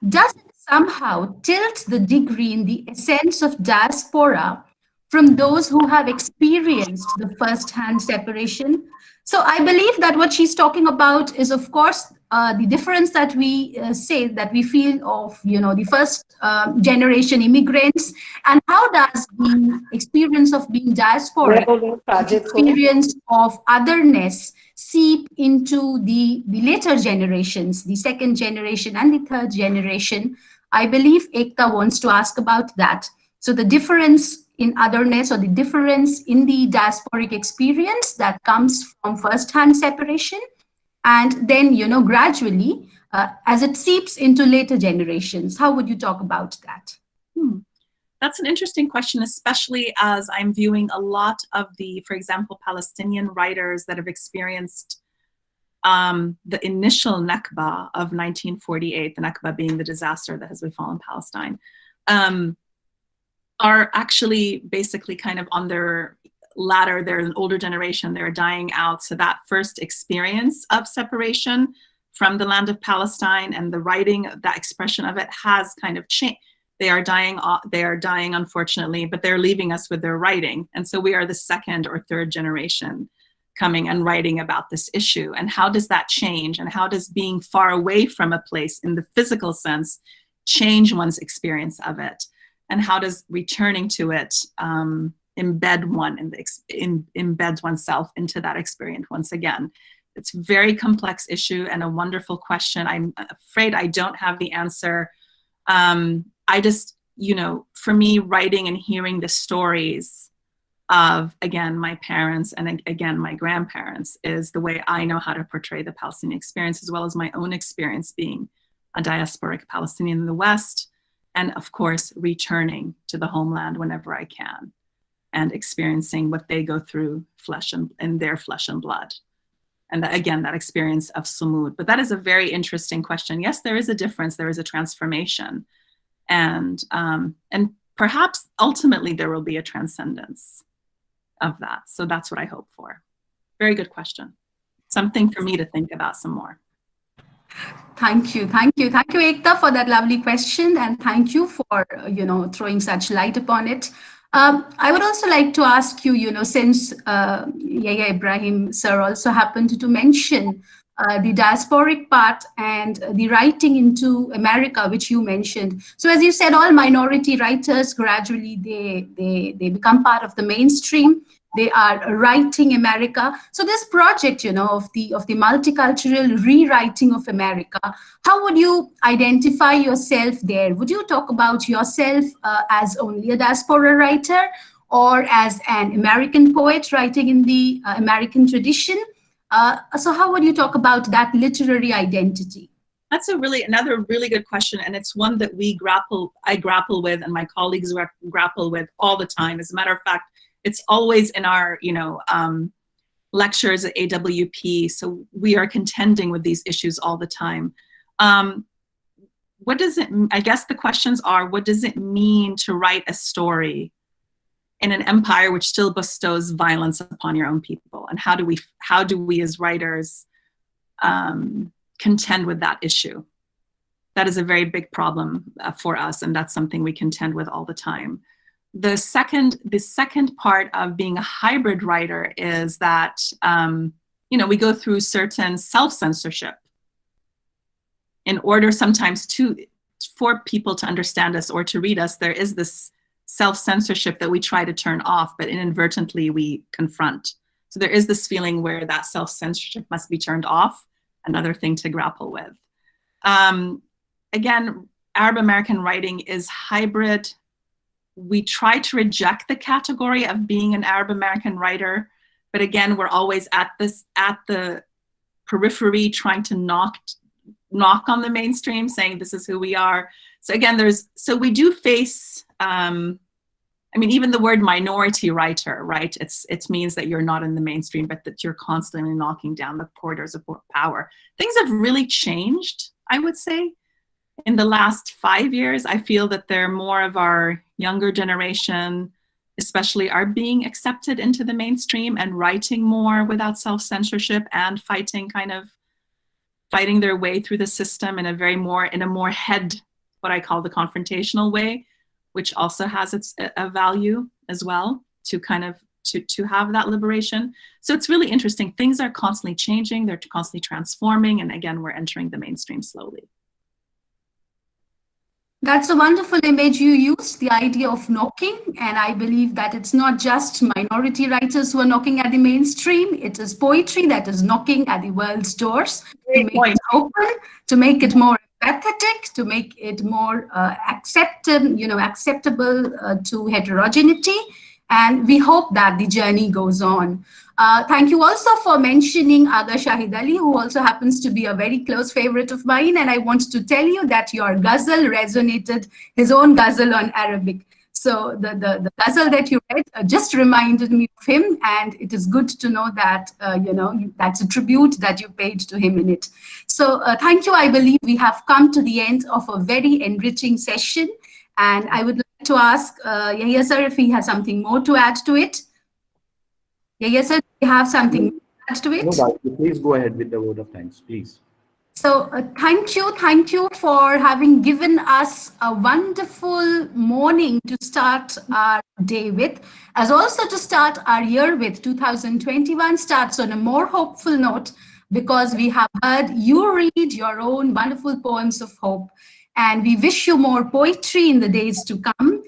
does it somehow tilt the degree in the essence of diaspora from those who have experienced the first-hand separation? So I believe that what she's talking about is, of course, the difference that we say that we feel of, the first generation immigrants, and how does the experience of being diaspora, the experience of otherness seep into the later generations, the second generation and the third generation. I believe Ekta wants to ask about that. So the difference in otherness, or the difference in the diasporic experience that comes from first-hand separation, and then, gradually, as it seeps into later generations. How would you talk about that? That's an interesting question, especially as I'm viewing a lot of the, for example, Palestinian writers that have experienced the initial Nakba of 1948, the Nakba being the disaster that has befallen Palestine, are actually basically kind of on their latter, they're an older generation, they're dying out. So that first experience of separation from the land of Palestine and the writing, that expression of it has kind of changed. They are dying, unfortunately, but they're leaving us with their writing. And so we are the second or third generation coming and writing about this issue. And how does that change? And how does being far away from a place in the physical sense change one's experience of it? And how does returning to it embeds oneself into that experience once again? It's a very complex issue and a wonderful question. I'm afraid I don't have the answer. I just, for me, writing and hearing the stories of, again, my parents and again, my grandparents is the way I know how to portray the Palestinian experience, as well as my own experience being a diasporic Palestinian in the West. And of course, returning to the homeland whenever I can and experiencing what they go through in their flesh and blood. And again, that experience of sumud. But that is a very interesting question. Yes, there is a difference. There is a transformation. And perhaps ultimately there will be a transcendence of that. So that's what I hope for. Very good question. Something for me to think about some more. Thank you, Ekta, for that lovely question, and thank you for throwing such light upon it. I would also like to ask you, since Yahya Ibrahim sir also happened to mention the diasporic part and the writing into America, which you mentioned. So as you said, all minority writers gradually they become part of the mainstream. They are writing America. So this project, of the multicultural rewriting of America, how would you identify yourself there? Would you talk about yourself as only a diaspora writer, or as an American poet writing in the American tradition? So how would you talk about that literary identity? That's another really good question, and it's one that I grapple with, and my colleagues grapple with all the time. As a matter of fact, it's always in our, lectures at AWP. So we are contending with these issues all the time. I guess the questions are, what does it mean to write a story in an empire which still bestows violence upon your own people? And how do we as writers contend with that issue? That is a very big problem for us, and that's something we contend with all the time. The second part of being a hybrid writer is that, we go through certain self-censorship in order sometimes for people to understand us or to read us. There is this self-censorship that we try to turn off, but inadvertently we confront. So there is this feeling where that self-censorship must be turned off, another thing to grapple with. Again, Arab American writing is hybrid. We try to reject the category of being an Arab American writer, but again, we're always at the periphery, trying to knock on the mainstream, saying this is who we are. So again, we do face, even the word minority writer, right? It means that you're not in the mainstream, but that you're constantly knocking down the portals of power. Things have really changed, I would say. In the last 5 years, I feel that more of our younger generation, especially, are being accepted into the mainstream and writing more without self-censorship and fighting their way through the system in a more what I call the confrontational way, which also has a value as well to to have that liberation. So it's really interesting. Things are constantly changing, they're constantly transforming, and again, we're entering the mainstream slowly. That's a wonderful image you used, the idea of knocking. And I believe that it's not just minority writers who are knocking at the mainstream. It is poetry that is knocking at the world's doors to make it open, to make it more empathetic, to make it more acceptable to heterogeneity. And we hope that the journey goes on. Thank you also for mentioning Aga Shahid Ali, who also happens to be a very close favorite of mine. And I want to tell you that your ghazal resonated, his own ghazal on Arabic. So the ghazal that you read just reminded me of him. And it is good to know that, that's a tribute that you paid to him in it. So thank you. I believe we have come to the end of a very enriching session. And I would like to ask Yahya sir if he has something more to add to it. Yeah, yes, sir. You have something to it? No, Doctor, please go ahead with the word of thanks, please. So thank you for having given us a wonderful morning to start our day with, as also to start our year with. 2021 starts on a more hopeful note because we have heard you read your own wonderful poems of hope, and we wish you more poetry in the days to come.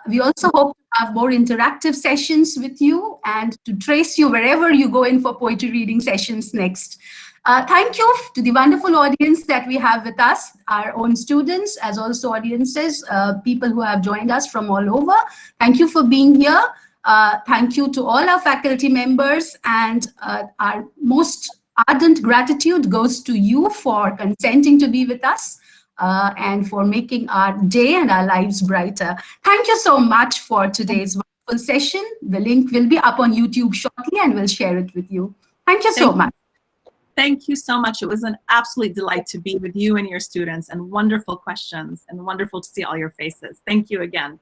We also hope to have more interactive sessions with you and to trace you wherever you go in for poetry reading sessions next. Thank you to the wonderful audience that we have with us, our own students, as also audiences, people who have joined us from all over. Thank you for being here. Thank you to all our faculty members, and our most ardent gratitude goes to you for consenting to be with us and for making our day and our lives brighter. Thank you so much for today's wonderful session. The link will be up on YouTube shortly, and we'll share it with you. Thank you so much. Thank you so much. It was an absolute delight to be with you and your students, and wonderful questions, and wonderful to see all your faces. Thank you again.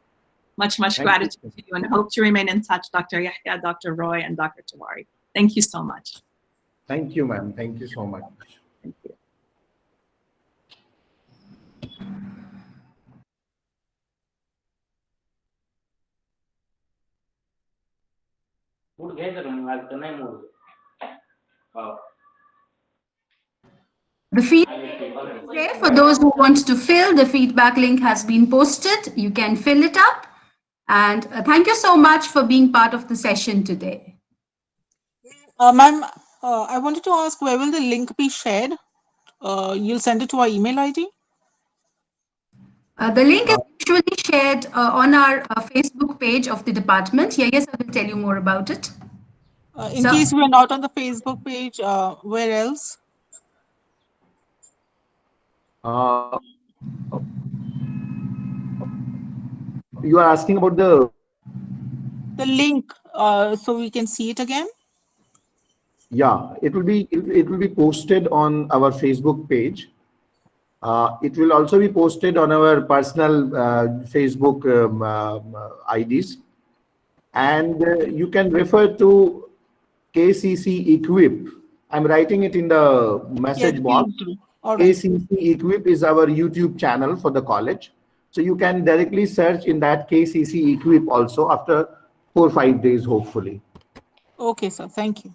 Much gratitude to you, and hope to remain in touch, Dr. Yahya, Dr. Roy, and Dr. Tawari. Thank you so much. Thank you, ma'am. Thank you so much. Thank you. The feedback is there for those who want to fill. The feedback link has been posted. You can fill it up. And thank you so much for being part of the session today. Ma'am, I wanted to ask, where will the link be shared? You'll send it to our email ID? The link is usually shared on our Facebook page of the department. Yeah, yes, I will tell you more about it. In case we're not on the Facebook page, where else? You are asking about the link, so we can see it again? Yeah, it will be posted on our Facebook page. It will also be posted on our personal Facebook IDs, and you can refer to KCC E-quip. I'm writing it in the message box. All right. KCC E-quip is our YouTube channel for the college. So you can directly search in that KCC E-quip also after 4 or 5 days, hopefully. Okay, sir. Thank you.